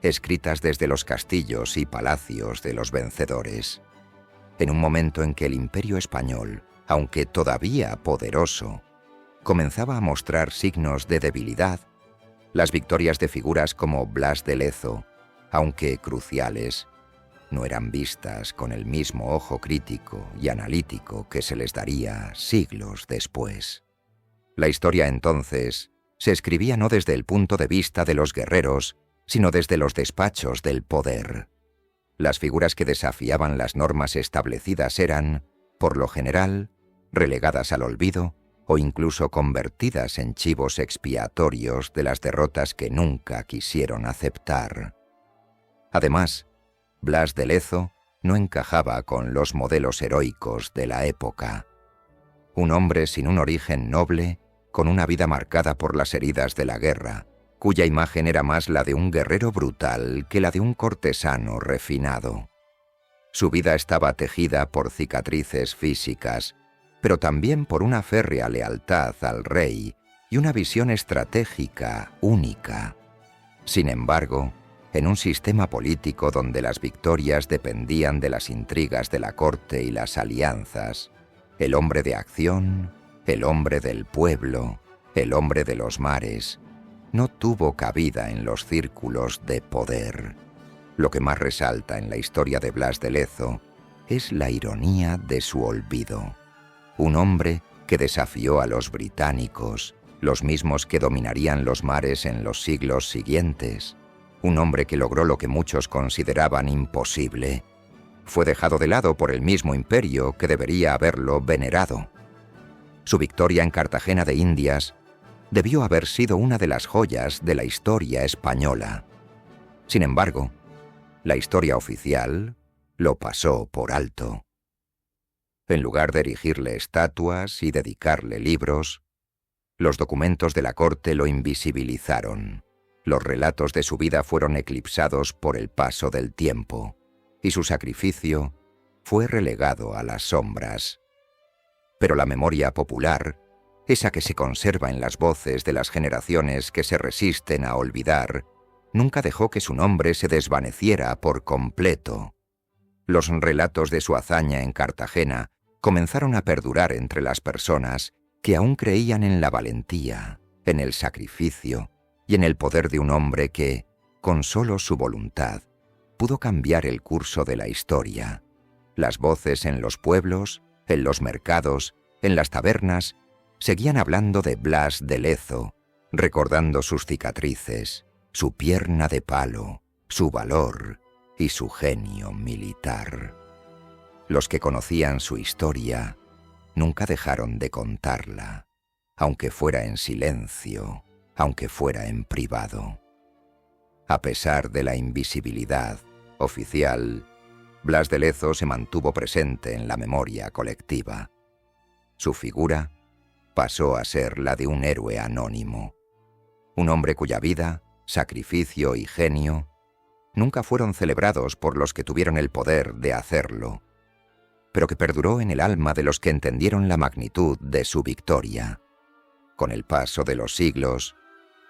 escritas desde los castillos y palacios de los vencedores. En un momento en que el Imperio español, aunque todavía poderoso, comenzaba a mostrar signos de debilidad, las victorias de figuras como Blas de Lezo, aunque cruciales, no eran vistas con el mismo ojo crítico y analítico que se les daría siglos después. La historia entonces se escribía no desde el punto de vista de los guerreros, sino desde los despachos del poder. Las figuras que desafiaban las normas establecidas eran, por lo general, relegadas al olvido o incluso convertidas en chivos expiatorios de las derrotas que nunca quisieron aceptar. Además, Blas de Lezo no encajaba con los modelos heroicos de la época. Un hombre sin un origen noble, con una vida marcada por las heridas de la guerra, cuya imagen era más la de un guerrero brutal que la de un cortesano refinado. Su vida estaba tejida por cicatrices físicas, pero también por una férrea lealtad al rey y una visión estratégica única. Sin embargo, en un sistema político donde las victorias dependían de las intrigas de la corte y las alianzas, el hombre de acción, el hombre del pueblo, el hombre de los mares, no tuvo cabida en los círculos de poder. Lo que más resalta en la historia de Blas de Lezo es la ironía de su olvido. Un hombre que desafió a los británicos, los mismos que dominarían los mares en los siglos siguientes. Un hombre que logró lo que muchos consideraban imposible. Fue dejado de lado por el mismo imperio que debería haberlo venerado. Su victoria en Cartagena de Indias debió haber sido una de las joyas de la historia española. Sin embargo, la historia oficial lo pasó por alto. En lugar de erigirle estatuas y dedicarle libros, los documentos de la corte lo invisibilizaron. Los relatos de su vida fueron eclipsados por el paso del tiempo, y su sacrificio fue relegado a las sombras. Pero la memoria popular, esa que se conserva en las voces de las generaciones que se resisten a olvidar, nunca dejó que su nombre se desvaneciera por completo. Los relatos de su hazaña en Cartagena comenzaron a perdurar entre las personas que aún creían en la valentía, en el sacrificio y en el poder de un hombre que, con solo su voluntad, pudo cambiar el curso de la historia. Las voces en los pueblos, en los mercados, en las tabernas, seguían hablando de Blas de Lezo, recordando sus cicatrices, su pierna de palo, su valor y su genio militar. Los que conocían su historia nunca dejaron de contarla, aunque fuera en silencio, aunque fuera en privado. A pesar de la invisibilidad oficial, Blas de Lezo se mantuvo presente en la memoria colectiva. Su figura pasó a ser la de un héroe anónimo, un hombre cuya vida, sacrificio y genio nunca fueron celebrados por los que tuvieron el poder de hacerlo, pero que perduró en el alma de los que entendieron la magnitud de su victoria. Con el paso de los siglos,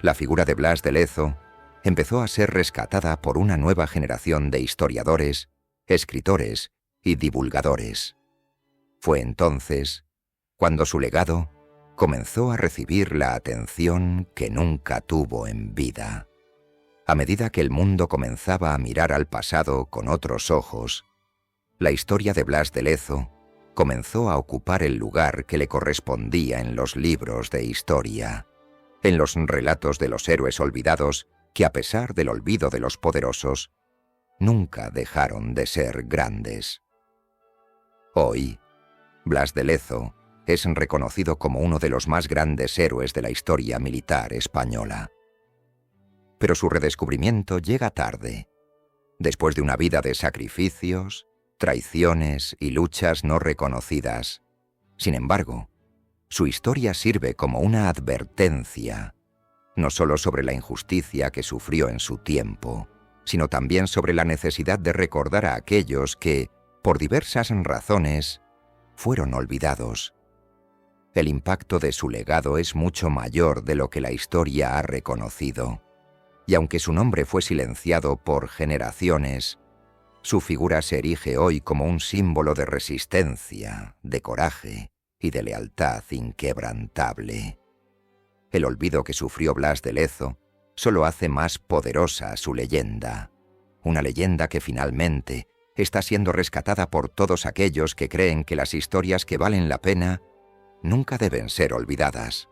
la figura de Blas de Lezo empezó a ser rescatada por una nueva generación de historiadores, escritores y divulgadores. Fue entonces cuando su legado comenzó a recibir la atención que nunca tuvo en vida. A medida que el mundo comenzaba a mirar al pasado con otros ojos, la historia de Blas de Lezo comenzó a ocupar el lugar que le correspondía en los libros de historia, en los relatos de los héroes olvidados que, a pesar del olvido de los poderosos, nunca dejaron de ser grandes. Hoy, Blas de Lezo es reconocido como uno de los más grandes héroes de la historia militar española. Pero su redescubrimiento llega tarde, después de una vida de sacrificios, traiciones y luchas no reconocidas. Sin embargo, su historia sirve como una advertencia, no solo sobre la injusticia que sufrió en su tiempo, sino también sobre la necesidad de recordar a aquellos que, por diversas razones, fueron olvidados. El impacto de su legado es mucho mayor de lo que la historia ha reconocido, y aunque su nombre fue silenciado por generaciones, su figura se erige hoy como un símbolo de resistencia, de coraje y de lealtad inquebrantable. El olvido que sufrió Blas de Lezo solo hace más poderosa su leyenda, una leyenda que finalmente está siendo rescatada por todos aquellos que creen que las historias que valen la pena nunca deben ser olvidadas.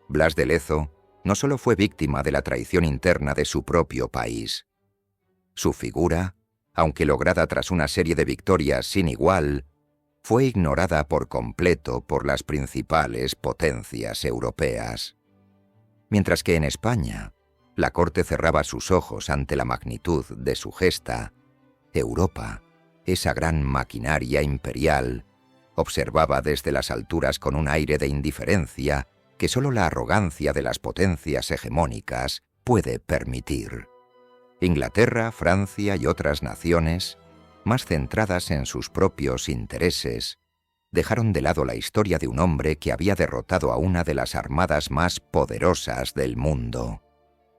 Blas de Lezo no solo fue víctima de la traición interna de su propio país. Su figura, aunque lograda tras una serie de victorias sin igual, fue ignorada por completo por las principales potencias europeas. Mientras que en España, la corte cerraba sus ojos ante la magnitud de su gesta, Europa, esa gran maquinaria imperial, observaba desde las alturas con un aire de indiferencia que solo la arrogancia de las potencias hegemónicas puede permitir. Inglaterra, Francia y otras naciones, más centradas en sus propios intereses, dejaron de lado la historia de un hombre que había derrotado a una de las armadas más poderosas del mundo,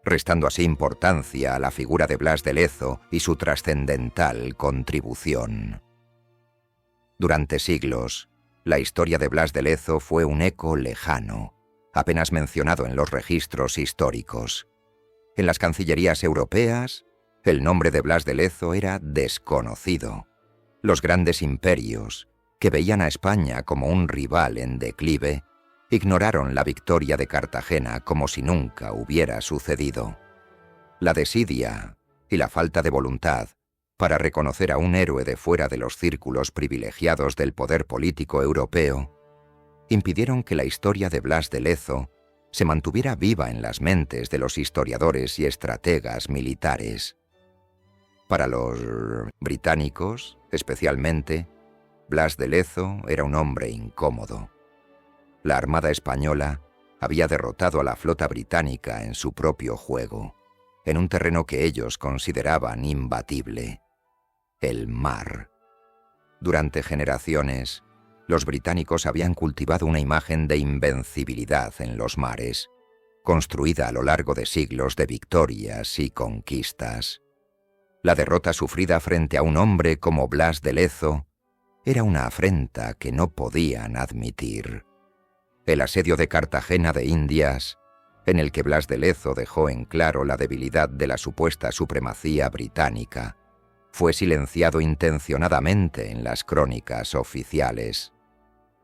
restando así importancia a la figura de Blas de Lezo y su trascendental contribución. Durante siglos, la historia de Blas de Lezo fue un eco lejano, apenas mencionado en los registros históricos. En las cancillerías europeas, el nombre de Blas de Lezo era desconocido. Los grandes imperios, que veían a España como un rival en declive, ignoraron la victoria de Cartagena como si nunca hubiera sucedido. La desidia y la falta de voluntad para reconocer a un héroe de fuera de los círculos privilegiados del poder político europeo impidieron que la historia de Blas de Lezo se mantuviera viva en las mentes de los historiadores y estrategas militares. Para los británicos, especialmente, Blas de Lezo era un hombre incómodo. La Armada española había derrotado a la flota británica en su propio juego, en un terreno que ellos consideraban imbatible: el mar. Durante generaciones, los británicos habían cultivado una imagen de invencibilidad en los mares, construida a lo largo de siglos de victorias y conquistas. La derrota sufrida frente a un hombre como Blas de Lezo era una afrenta que no podían admitir. El asedio de Cartagena de Indias, en el que Blas de Lezo dejó en claro la debilidad de la supuesta supremacía británica, fue silenciado intencionadamente en las crónicas oficiales.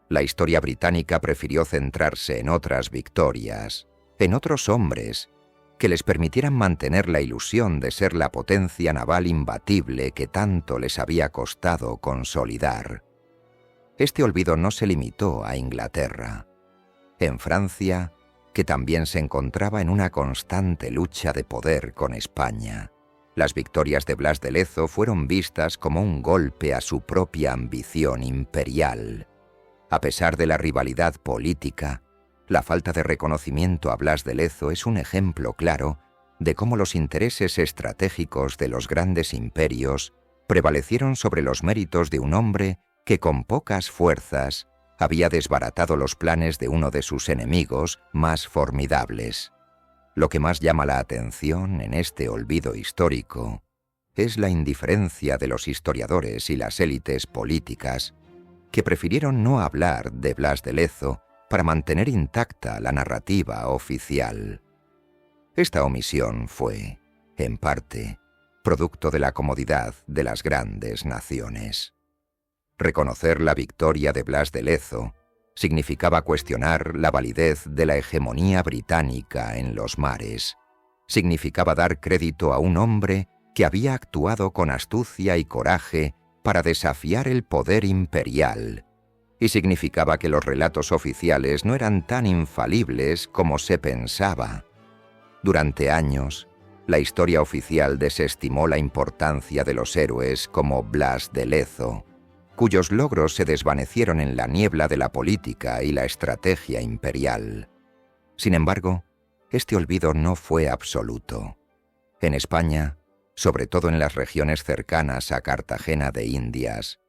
La historia británica prefirió centrarse en otras victorias, en otros hombres, que les permitieran mantener la ilusión de ser la potencia naval imbatible que tanto les había costado consolidar. Este olvido no se limitó a Inglaterra. En Francia, que también se encontraba en una constante lucha de poder con España, las victorias de Blas de Lezo fueron vistas como un golpe a su propia ambición imperial. A pesar de la rivalidad política, la falta de reconocimiento a Blas de Lezo es un ejemplo claro de cómo los intereses estratégicos de los grandes imperios prevalecieron sobre los méritos de un hombre que con pocas fuerzas había desbaratado los planes de uno de sus enemigos más formidables. Lo que más llama la atención en este olvido histórico es la indiferencia de los historiadores y las élites políticas que prefirieron no hablar de Blas de Lezo para mantener intacta la narrativa oficial. Esta omisión fue, en parte, producto de la comodidad de las grandes naciones. Reconocer la victoria de Blas de Lezo significaba cuestionar la validez de la hegemonía británica en los mares. Significaba dar crédito a un hombre que había actuado con astucia y coraje para desafiar el poder imperial, y significaba que los relatos oficiales no eran tan infalibles como se pensaba. Durante años, la historia oficial desestimó la importancia de los héroes como Blas de Lezo, cuyos logros se desvanecieron en la niebla de la política y la estrategia imperial. Sin embargo, este olvido no fue absoluto. En España, sobre todo en las regiones cercanas a Cartagena de Indias,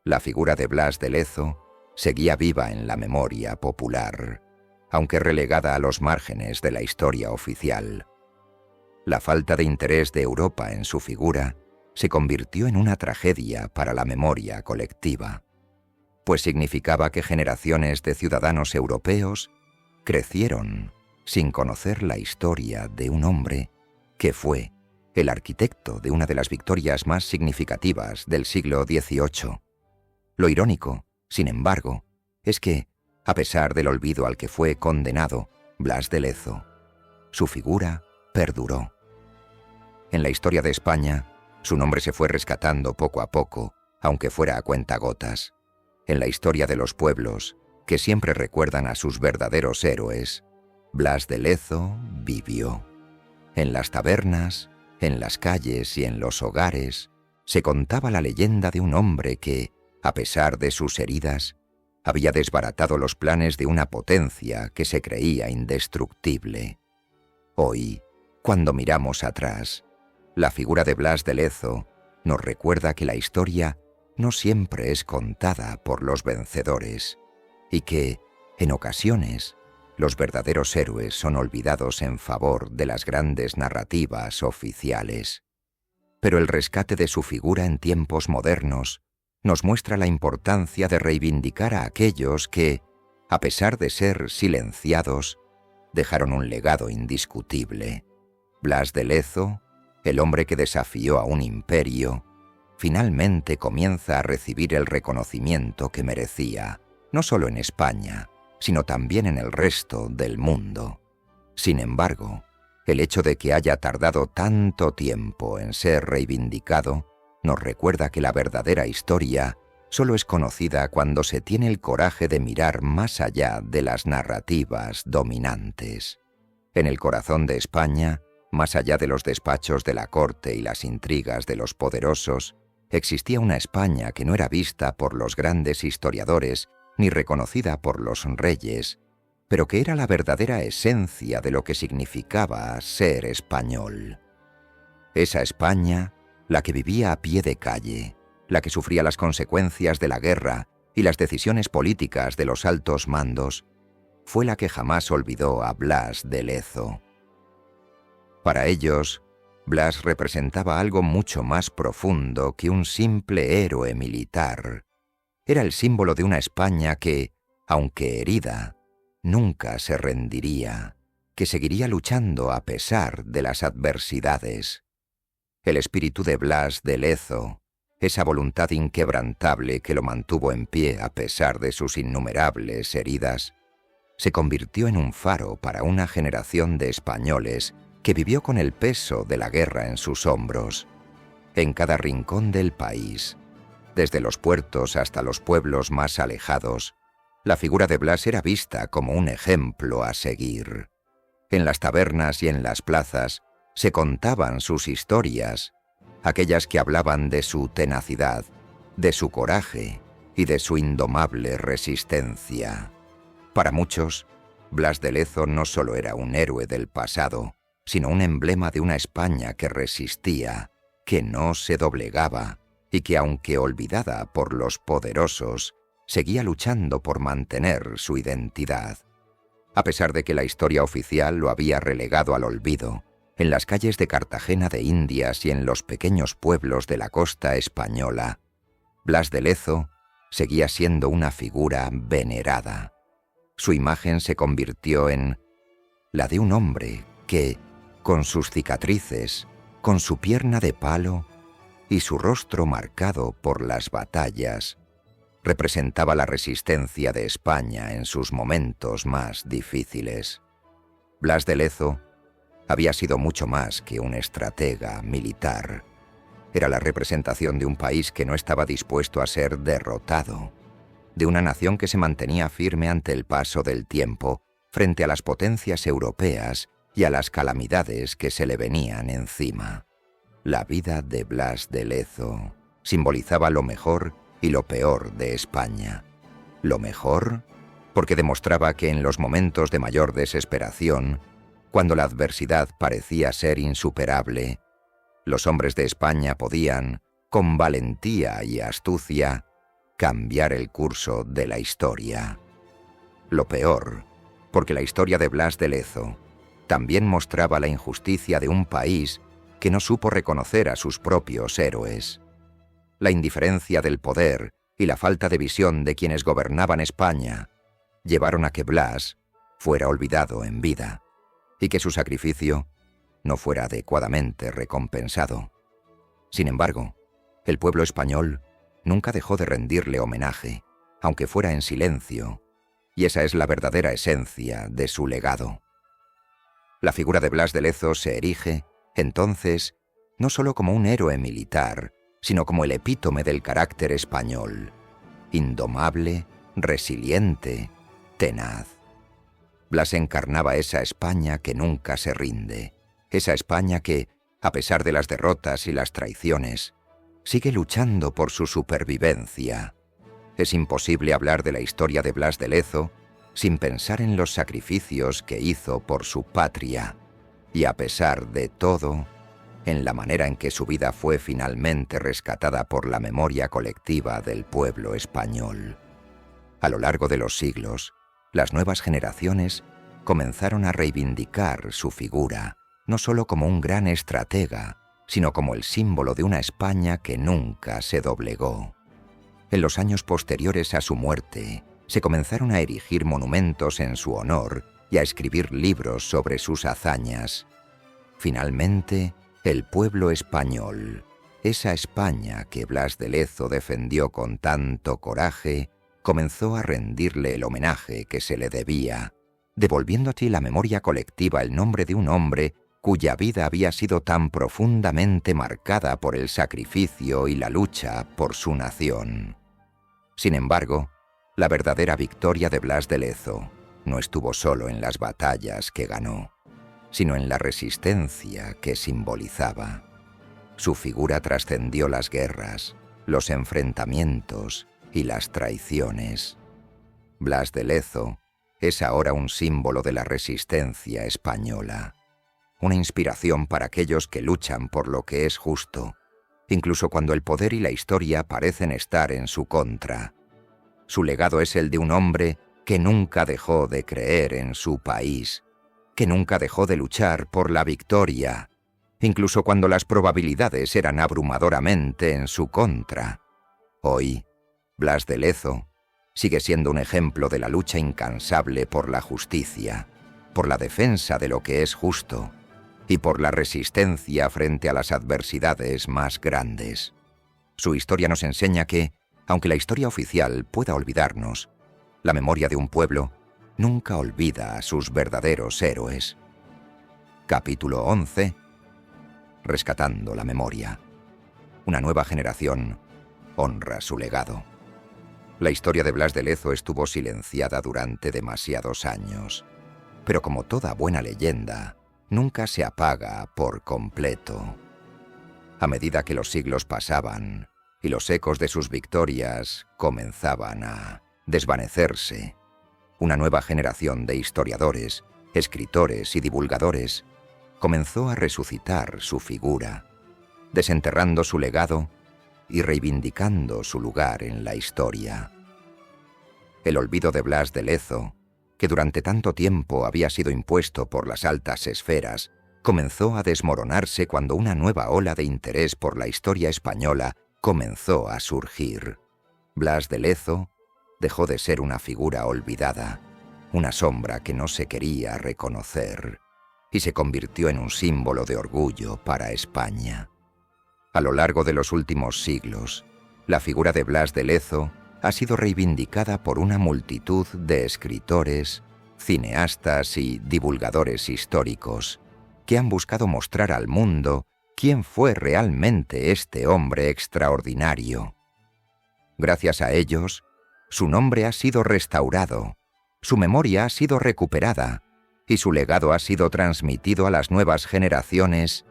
la figura de Blas de Lezo seguía viva en la memoria popular, aunque relegada a los márgenes de la historia oficial. La falta de interés de Europa en su figura se convirtió en una tragedia para la memoria colectiva, pues significaba que generaciones de ciudadanos europeos crecieron sin conocer la historia de un hombre que fue el arquitecto de una de las victorias más significativas del siglo XVIII. Lo irónico, sin embargo, es que, a pesar del olvido al que fue condenado Blas de Lezo, su figura perduró. En la historia de España, su nombre se fue rescatando poco a poco, aunque fuera a cuentagotas. En la historia de los pueblos, que siempre recuerdan a sus verdaderos héroes, Blas de Lezo vivió. En las tabernas, en las calles y en los hogares, se contaba la leyenda de un hombre que, a pesar de sus heridas, había desbaratado los planes de una potencia que se creía indestructible. Hoy, cuando miramos atrás, la figura de Blas de Lezo nos recuerda que la historia no siempre es contada por los vencedores y que, en ocasiones, los verdaderos héroes son olvidados en favor de las grandes narrativas oficiales. Pero el rescate de su figura en tiempos modernos nos muestra la importancia de reivindicar a aquellos que, a pesar de ser silenciados, dejaron un legado indiscutible. Blas de Lezo, el hombre que desafió a un imperio, finalmente comienza a recibir el reconocimiento que merecía, no solo en España, sino también en el resto del mundo. Sin embargo, el hecho de que haya tardado tanto tiempo en ser reivindicado nos recuerda que la verdadera historia solo es conocida cuando se tiene el coraje de mirar más allá de las narrativas dominantes. En el corazón de España, más allá de los despachos de la corte y las intrigas de los poderosos, existía una España que no era vista por los grandes historiadores ni reconocida por los reyes, pero que era la verdadera esencia de lo que significaba ser español. Esa España, la que vivía a pie de calle, la que sufría las consecuencias de la guerra y las decisiones políticas de los altos mandos, fue la que jamás olvidó a Blas de Lezo. Para ellos, Blas representaba algo mucho más profundo que un simple héroe militar. Era el símbolo de una España que, aunque herida, nunca se rendiría, que seguiría luchando a pesar de las adversidades. El espíritu de Blas de Lezo, esa voluntad inquebrantable que lo mantuvo en pie a pesar de sus innumerables heridas, se convirtió en un faro para una generación de españoles que vivió con el peso de la guerra en sus hombros. En cada rincón del país, desde los puertos hasta los pueblos más alejados, la figura de Blas era vista como un ejemplo a seguir. En las tabernas y en las plazas se contaban sus historias, aquellas que hablaban de su tenacidad, de su coraje y de su indomable resistencia. Para muchos, Blas de Lezo no solo era un héroe del pasado, sino un emblema de una España que resistía, que no se doblegaba y que, aunque olvidada por los poderosos, seguía luchando por mantener su identidad. A pesar de que la historia oficial lo había relegado al olvido, en las calles de Cartagena de Indias y en los pequeños pueblos de la costa española, Blas de Lezo seguía siendo una figura venerada. Su imagen se convirtió en la de un hombre que, con sus cicatrices, con su pierna de palo y su rostro marcado por las batallas, representaba la resistencia de España en sus momentos más difíciles. Blas de Lezo había sido mucho más que un estratega militar. Era la representación de un país que no estaba dispuesto a ser derrotado, de una nación que se mantenía firme ante el paso del tiempo, frente a las potencias europeas y a las calamidades que se le venían encima. La vida de Blas de Lezo simbolizaba lo mejor y lo peor de España. Lo mejor, porque demostraba que en los momentos de mayor desesperación, cuando la adversidad parecía ser insuperable, los hombres de España podían, con valentía y astucia, cambiar el curso de la historia. Lo peor, porque la historia de Blas de Lezo también mostraba la injusticia de un país que no supo reconocer a sus propios héroes. La indiferencia del poder y la falta de visión de quienes gobernaban España llevaron a que Blas fuera olvidado en vida y que su sacrificio no fuera adecuadamente recompensado. Sin embargo, el pueblo español nunca dejó de rendirle homenaje, aunque fuera en silencio, y esa es la verdadera esencia de su legado. La figura de Blas de Lezo se erige, entonces, no solo como un héroe militar, sino como el epítome del carácter español, indomable, resiliente, tenaz. Blas encarnaba esa España que nunca se rinde, esa España que, a pesar de las derrotas y las traiciones, sigue luchando por su supervivencia. Es imposible hablar de la historia de Blas de Lezo sin pensar en los sacrificios que hizo por su patria, y a pesar de todo, en la manera en que su vida fue finalmente rescatada por la memoria colectiva del pueblo español. A lo largo de los siglos, las nuevas generaciones comenzaron a reivindicar su figura, no solo como un gran estratega, sino como el símbolo de una España que nunca se doblegó. En los años posteriores a su muerte, se comenzaron a erigir monumentos en su honor y a escribir libros sobre sus hazañas. Finalmente, el pueblo español, esa España que Blas de Lezo defendió con tanto coraje, comenzó a rendirle el homenaje que se le debía, devolviendo a la memoria colectiva el nombre de un hombre cuya vida había sido tan profundamente marcada por el sacrificio y la lucha por su nación. Sin embargo, la verdadera victoria de Blas de Lezo no estuvo solo en las batallas que ganó, sino en la resistencia que simbolizaba. Su figura trascendió las guerras, los enfrentamientos y las traiciones. Blas de Lezo es ahora un símbolo de la resistencia española, una inspiración para aquellos que luchan por lo que es justo, incluso cuando el poder y la historia parecen estar en su contra. Su legado es el de un hombre que nunca dejó de creer en su país, que nunca dejó de luchar por la victoria, incluso cuando las probabilidades eran abrumadoramente en su contra. Hoy, Blas de Lezo sigue siendo un ejemplo de la lucha incansable por la justicia, por la defensa de lo que es justo y por la resistencia frente a las adversidades más grandes. Su historia nos enseña que, aunque la historia oficial pueda olvidarnos, la memoria de un pueblo nunca olvida a sus verdaderos héroes. Capítulo 11. Rescatando la memoria. Una nueva generación honra su legado. La historia de Blas de Lezo estuvo silenciada durante demasiados años, pero como toda buena leyenda, nunca se apaga por completo. A medida que los siglos pasaban y los ecos de sus victorias comenzaban a desvanecerse, una nueva generación de historiadores, escritores y divulgadores comenzó a resucitar su figura, desenterrando su legado y reivindicando su lugar en la historia. El olvido de Blas de Lezo, que durante tanto tiempo había sido impuesto por las altas esferas, comenzó a desmoronarse cuando una nueva ola de interés por la historia española comenzó a surgir. Blas de Lezo dejó de ser una figura olvidada, una sombra que no se quería reconocer, y se convirtió en un símbolo de orgullo para España. A lo largo de los últimos siglos, la figura de Blas de Lezo ha sido reivindicada por una multitud de escritores, cineastas y divulgadores históricos que han buscado mostrar al mundo quién fue realmente este hombre extraordinario. Gracias a ellos, su nombre ha sido restaurado, su memoria ha sido recuperada y su legado ha sido transmitido a las nuevas generaciones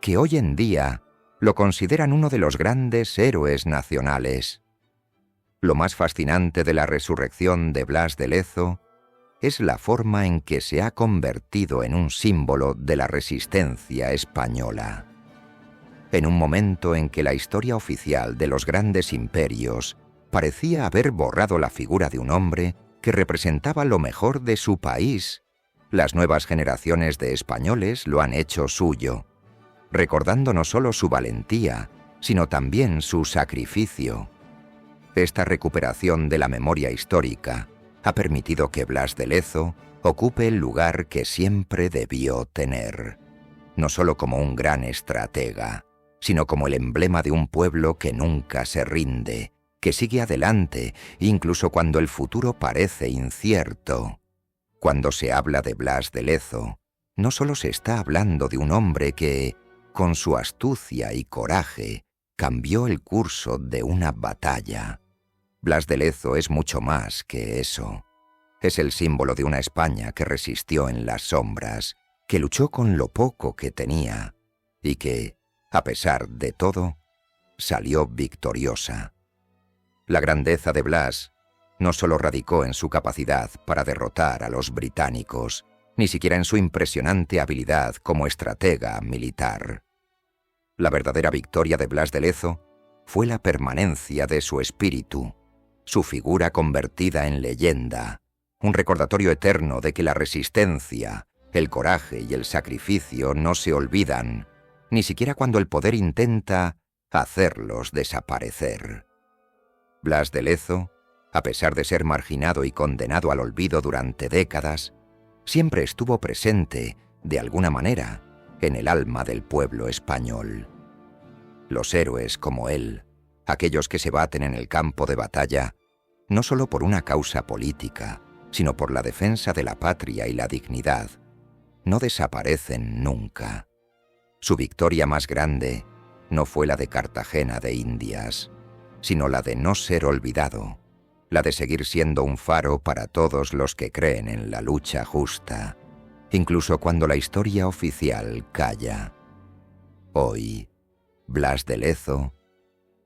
que hoy en día lo consideran uno de los grandes héroes nacionales. Lo más fascinante de la resurrección de Blas de Lezo es la forma en que se ha convertido en un símbolo de la resistencia española. En un momento en que la historia oficial de los grandes imperios parecía haber borrado la figura de un hombre que representaba lo mejor de su país, las nuevas generaciones de españoles lo han hecho suyo, recordando no solo su valentía, sino también su sacrificio. Esta recuperación de la memoria histórica ha permitido que Blas de Lezo ocupe el lugar que siempre debió tener, no solo como un gran estratega, sino como el emblema de un pueblo que nunca se rinde, que sigue adelante, incluso cuando el futuro parece incierto. Cuando se habla de Blas de Lezo, no solo se está hablando de un hombre que, con su astucia y coraje, cambió el curso de una batalla. Blas de Lezo es mucho más que eso. Es el símbolo de una España que resistió en las sombras, que luchó con lo poco que tenía y que, a pesar de todo, salió victoriosa. La grandeza de Blas no solo radicó en su capacidad para derrotar a los británicos, ni siquiera en su impresionante habilidad como estratega militar. La verdadera victoria de Blas de Lezo fue la permanencia de su espíritu, su figura convertida en leyenda, un recordatorio eterno de que la resistencia, el coraje y el sacrificio no se olvidan, ni siquiera cuando el poder intenta hacerlos desaparecer. Blas de Lezo, a pesar de ser marginado y condenado al olvido durante décadas, siempre estuvo presente, de alguna manera, en el alma del pueblo español. Los héroes como él, aquellos que se baten en el campo de batalla, no solo por una causa política, sino por la defensa de la patria y la dignidad, no desaparecen nunca. Su victoria más grande no fue la de Cartagena de Indias, sino la de no ser olvidado, la de seguir siendo un faro para todos los que creen en la lucha justa, incluso cuando la historia oficial calla. Hoy, Blas de Lezo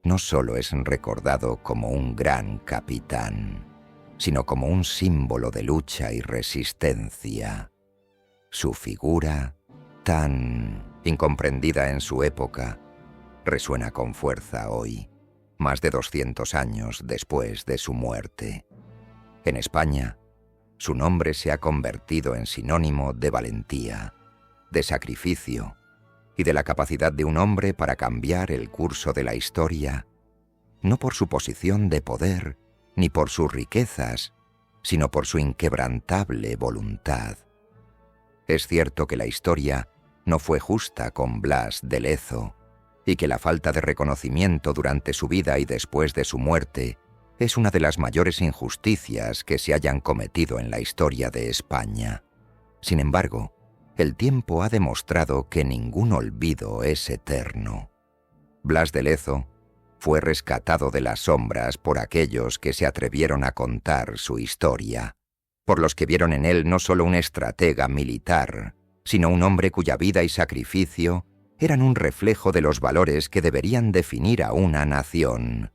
no solo es recordado como un gran capitán, sino como un símbolo de lucha y resistencia. Su figura, tan incomprendida en su época, resuena con fuerza hoy, más de 200 años después de su muerte. En España, Su nombre se ha convertido en sinónimo de valentía, de sacrificio y de la capacidad de un hombre para cambiar el curso de la historia, no por su posición de poder ni por sus riquezas, sino por su inquebrantable voluntad. Es cierto que la historia no fue justa con Blas de Lezo y que la falta de reconocimiento durante su vida y después de su muerte es una de las mayores injusticias que se hayan cometido en la historia de España. Sin embargo, el tiempo ha demostrado que ningún olvido es eterno. Blas de Lezo fue rescatado de las sombras por aquellos que se atrevieron a contar su historia, por los que vieron en él no solo un estratega militar, sino un hombre cuya vida y sacrificio eran un reflejo de los valores que deberían definir a una nación.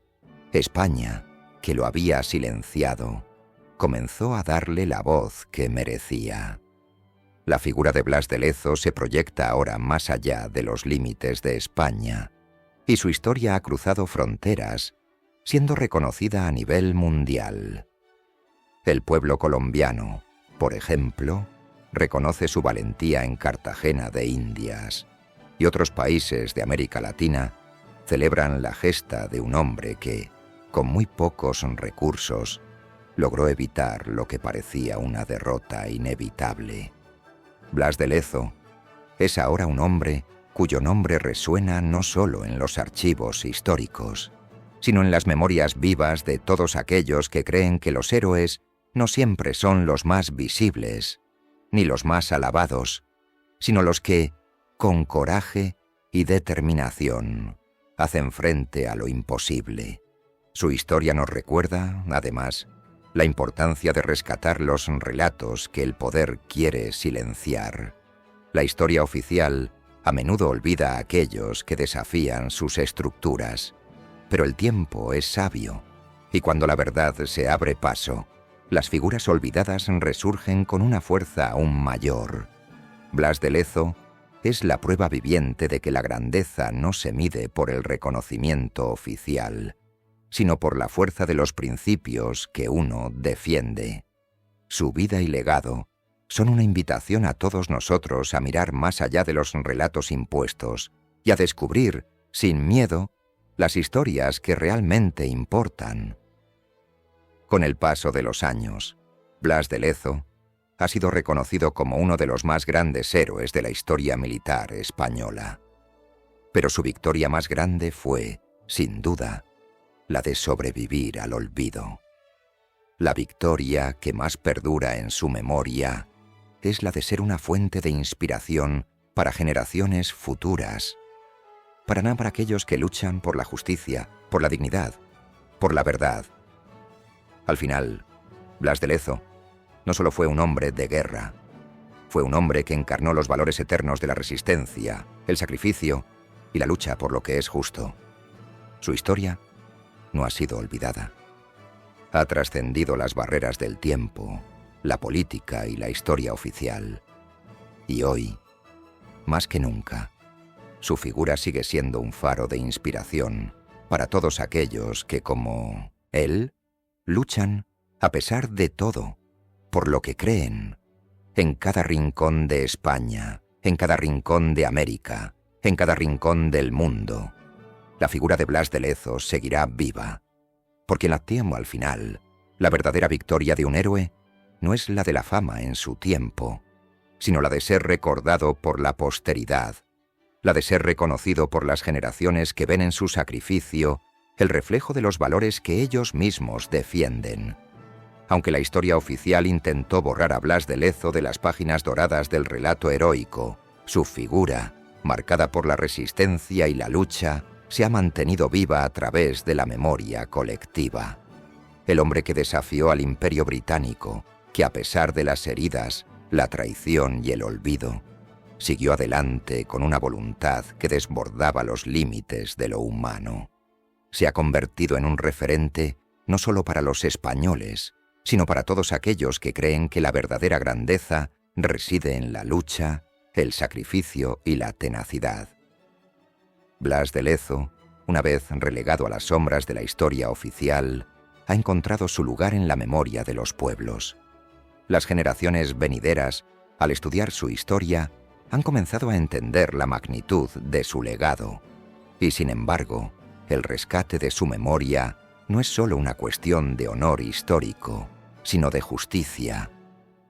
España, que lo había silenciado, comenzó a darle la voz que merecía. La figura de Blas de Lezo se proyecta ahora más allá de los límites de España, y su historia ha cruzado fronteras, siendo reconocida a nivel mundial. El pueblo colombiano, por ejemplo, reconoce su valentía en Cartagena de Indias, y otros países de América Latina celebran la gesta de un hombre que, con muy pocos recursos, logró evitar lo que parecía una derrota inevitable. Blas de Lezo es ahora un hombre cuyo nombre resuena no solo en los archivos históricos, sino en las memorias vivas de todos aquellos que creen que los héroes no siempre son los más visibles, ni los más alabados, sino los que, con coraje y determinación, hacen frente a lo imposible. Su historia nos recuerda, además, la importancia de rescatar los relatos que el poder quiere silenciar. La historia oficial a menudo olvida a aquellos que desafían sus estructuras, pero el tiempo es sabio, y cuando la verdad se abre paso, las figuras olvidadas resurgen con una fuerza aún mayor. Blas de Lezo es la prueba viviente de que la grandeza no se mide por el reconocimiento oficial, sino por la fuerza de los principios que uno defiende. Su vida y legado son una invitación a todos nosotros a mirar más allá de los relatos impuestos y a descubrir, sin miedo, las historias que realmente importan. Con el paso de los años, Blas de Lezo ha sido reconocido como uno de los más grandes héroes de la historia militar española. Pero su victoria más grande fue, sin duda, la de sobrevivir al olvido. La victoria que más perdura en su memoria es la de ser una fuente de inspiración para generaciones futuras, para aquellos que luchan por la justicia, por la dignidad, por la verdad. Al final, Blas de Lezo no solo fue un hombre de guerra, fue un hombre que encarnó los valores eternos de la resistencia, el sacrificio y la lucha por lo que es justo. Su historia no ha sido olvidada. Ha trascendido las barreras del tiempo, la política y la historia oficial. Y hoy, más que nunca, su figura sigue siendo un faro de inspiración para todos aquellos que, como él, luchan, a pesar de todo, por lo que creen, en cada rincón de España, en cada rincón de América, en cada rincón del mundo. La figura de Blas de Lezo seguirá viva, porque en la tiempo al final, la verdadera victoria de un héroe no es la de la fama en su tiempo, sino la de ser recordado por la posteridad, la de ser reconocido por las generaciones que ven en su sacrificio el reflejo de los valores que ellos mismos defienden. Aunque la historia oficial intentó borrar a Blas de Lezo de las páginas doradas del relato heroico, su figura, marcada por la resistencia y la lucha, se ha mantenido viva a través de la memoria colectiva. El hombre que desafió al Imperio Británico, que a pesar de las heridas, la traición y el olvido, siguió adelante con una voluntad que desbordaba los límites de lo humano. Se ha convertido en un referente no solo para los españoles, sino para todos aquellos que creen que la verdadera grandeza reside en la lucha, el sacrificio y la tenacidad. Blas de Lezo, una vez relegado a las sombras de la historia oficial, ha encontrado su lugar en la memoria de los pueblos. Las generaciones venideras, al estudiar su historia, han comenzado a entender la magnitud de su legado. Y sin embargo, el rescate de su memoria no es solo una cuestión de honor histórico, sino de justicia,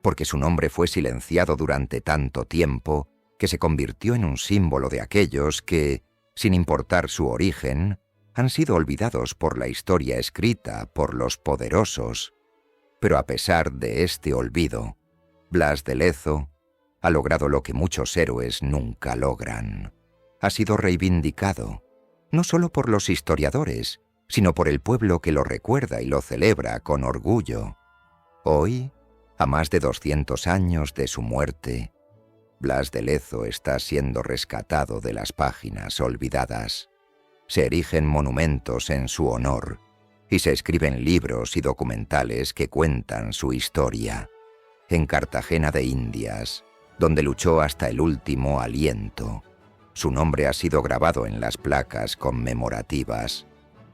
porque su nombre fue silenciado durante tanto tiempo que se convirtió en un símbolo de aquellos que, sin importar su origen, han sido olvidados por la historia escrita por los poderosos. Pero a pesar de este olvido, Blas de Lezo ha logrado lo que muchos héroes nunca logran. Ha sido reivindicado, no solo por los historiadores, sino por el pueblo que lo recuerda y lo celebra con orgullo. Hoy, a más de 200 años de su muerte, Blas de Lezo está siendo rescatado de las páginas olvidadas. Se erigen monumentos en su honor y se escriben libros y documentales que cuentan su historia. En Cartagena de Indias, donde luchó hasta el último aliento, su nombre ha sido grabado en las placas conmemorativas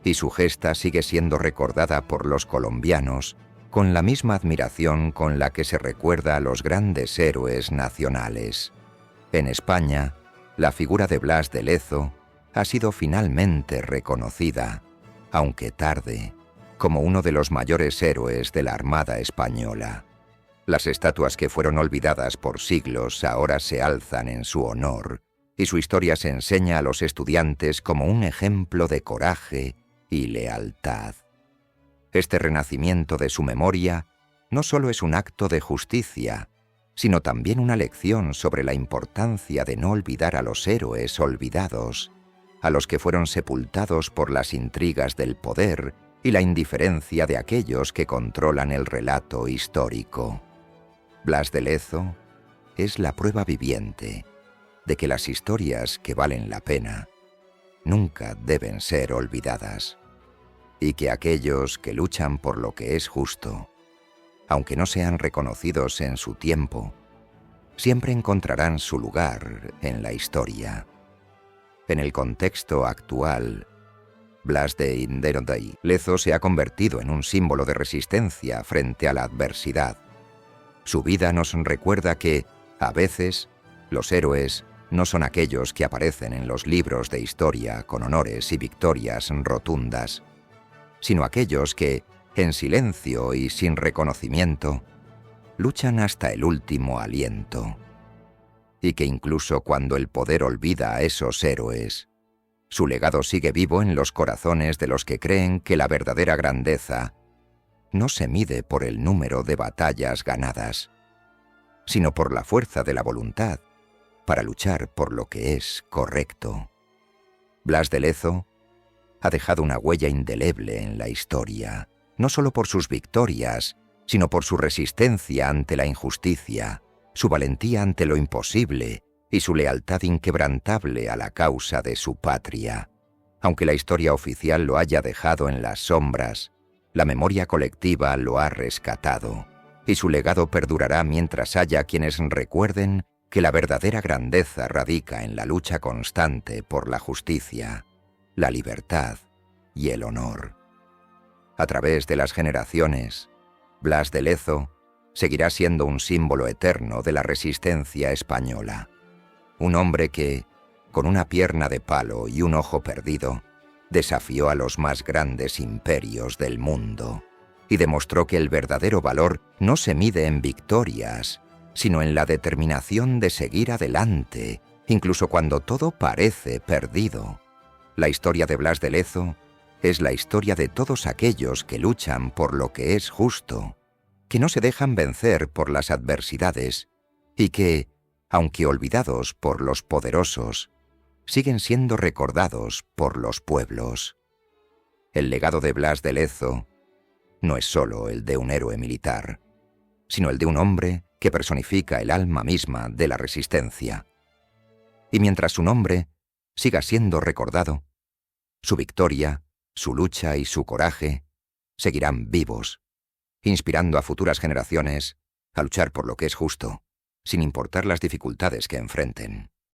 y su gesta sigue siendo recordada por los colombianos con la misma admiración con la que se recuerda a los grandes héroes nacionales. En España, la figura de Blas de Lezo ha sido finalmente reconocida, aunque tarde, como uno de los mayores héroes de la Armada española. Las estatuas que fueron olvidadas por siglos ahora se alzan en su honor, y su historia se enseña a los estudiantes como un ejemplo de coraje y lealtad. Este renacimiento de su memoria no solo es un acto de justicia, sino también una lección sobre la importancia de no olvidar a los héroes olvidados, a los que fueron sepultados por las intrigas del poder y la indiferencia de aquellos que controlan el relato histórico. Blas de Lezo es la prueba viviente de que las historias que valen la pena nunca deben ser olvidadas, y que aquellos que luchan por lo que es justo, aunque no sean reconocidos en su tiempo, siempre encontrarán su lugar en la historia. En el contexto actual, Blas de Lezo se ha convertido en un símbolo de resistencia frente a la adversidad. Su vida nos recuerda que, a veces, los héroes no son aquellos que aparecen en los libros de historia con honores y victorias rotundas, sino aquellos que, en silencio y sin reconocimiento, luchan hasta el último aliento. Y que incluso cuando el poder olvida a esos héroes, su legado sigue vivo en los corazones de los que creen que la verdadera grandeza no se mide por el número de batallas ganadas, sino por la fuerza de la voluntad para luchar por lo que es correcto. Blas de Lezo ha dejado una huella indeleble en la historia, no solo por sus victorias, sino por su resistencia ante la injusticia, su valentía ante lo imposible y su lealtad inquebrantable a la causa de su patria. Aunque la historia oficial lo haya dejado en las sombras, la memoria colectiva lo ha rescatado, y su legado perdurará mientras haya quienes recuerden que la verdadera grandeza radica en la lucha constante por la justicia, la libertad y el honor. A través de las generaciones, Blas de Lezo seguirá siendo un símbolo eterno de la resistencia española. Un hombre que, con una pierna de palo y un ojo perdido, desafió a los más grandes imperios del mundo y demostró que el verdadero valor no se mide en victorias, sino en la determinación de seguir adelante, incluso cuando todo parece perdido. La historia de Blas de Lezo es la historia de todos aquellos que luchan por lo que es justo, que no se dejan vencer por las adversidades y que, aunque olvidados por los poderosos, siguen siendo recordados por los pueblos. El legado de Blas de Lezo no es solo el de un héroe militar, sino el de un hombre que personifica el alma misma de la resistencia. Y mientras su nombre siga siendo recordado, su victoria, su lucha y su coraje seguirán vivos, inspirando a futuras generaciones a luchar por lo que es justo, sin importar las dificultades que enfrenten.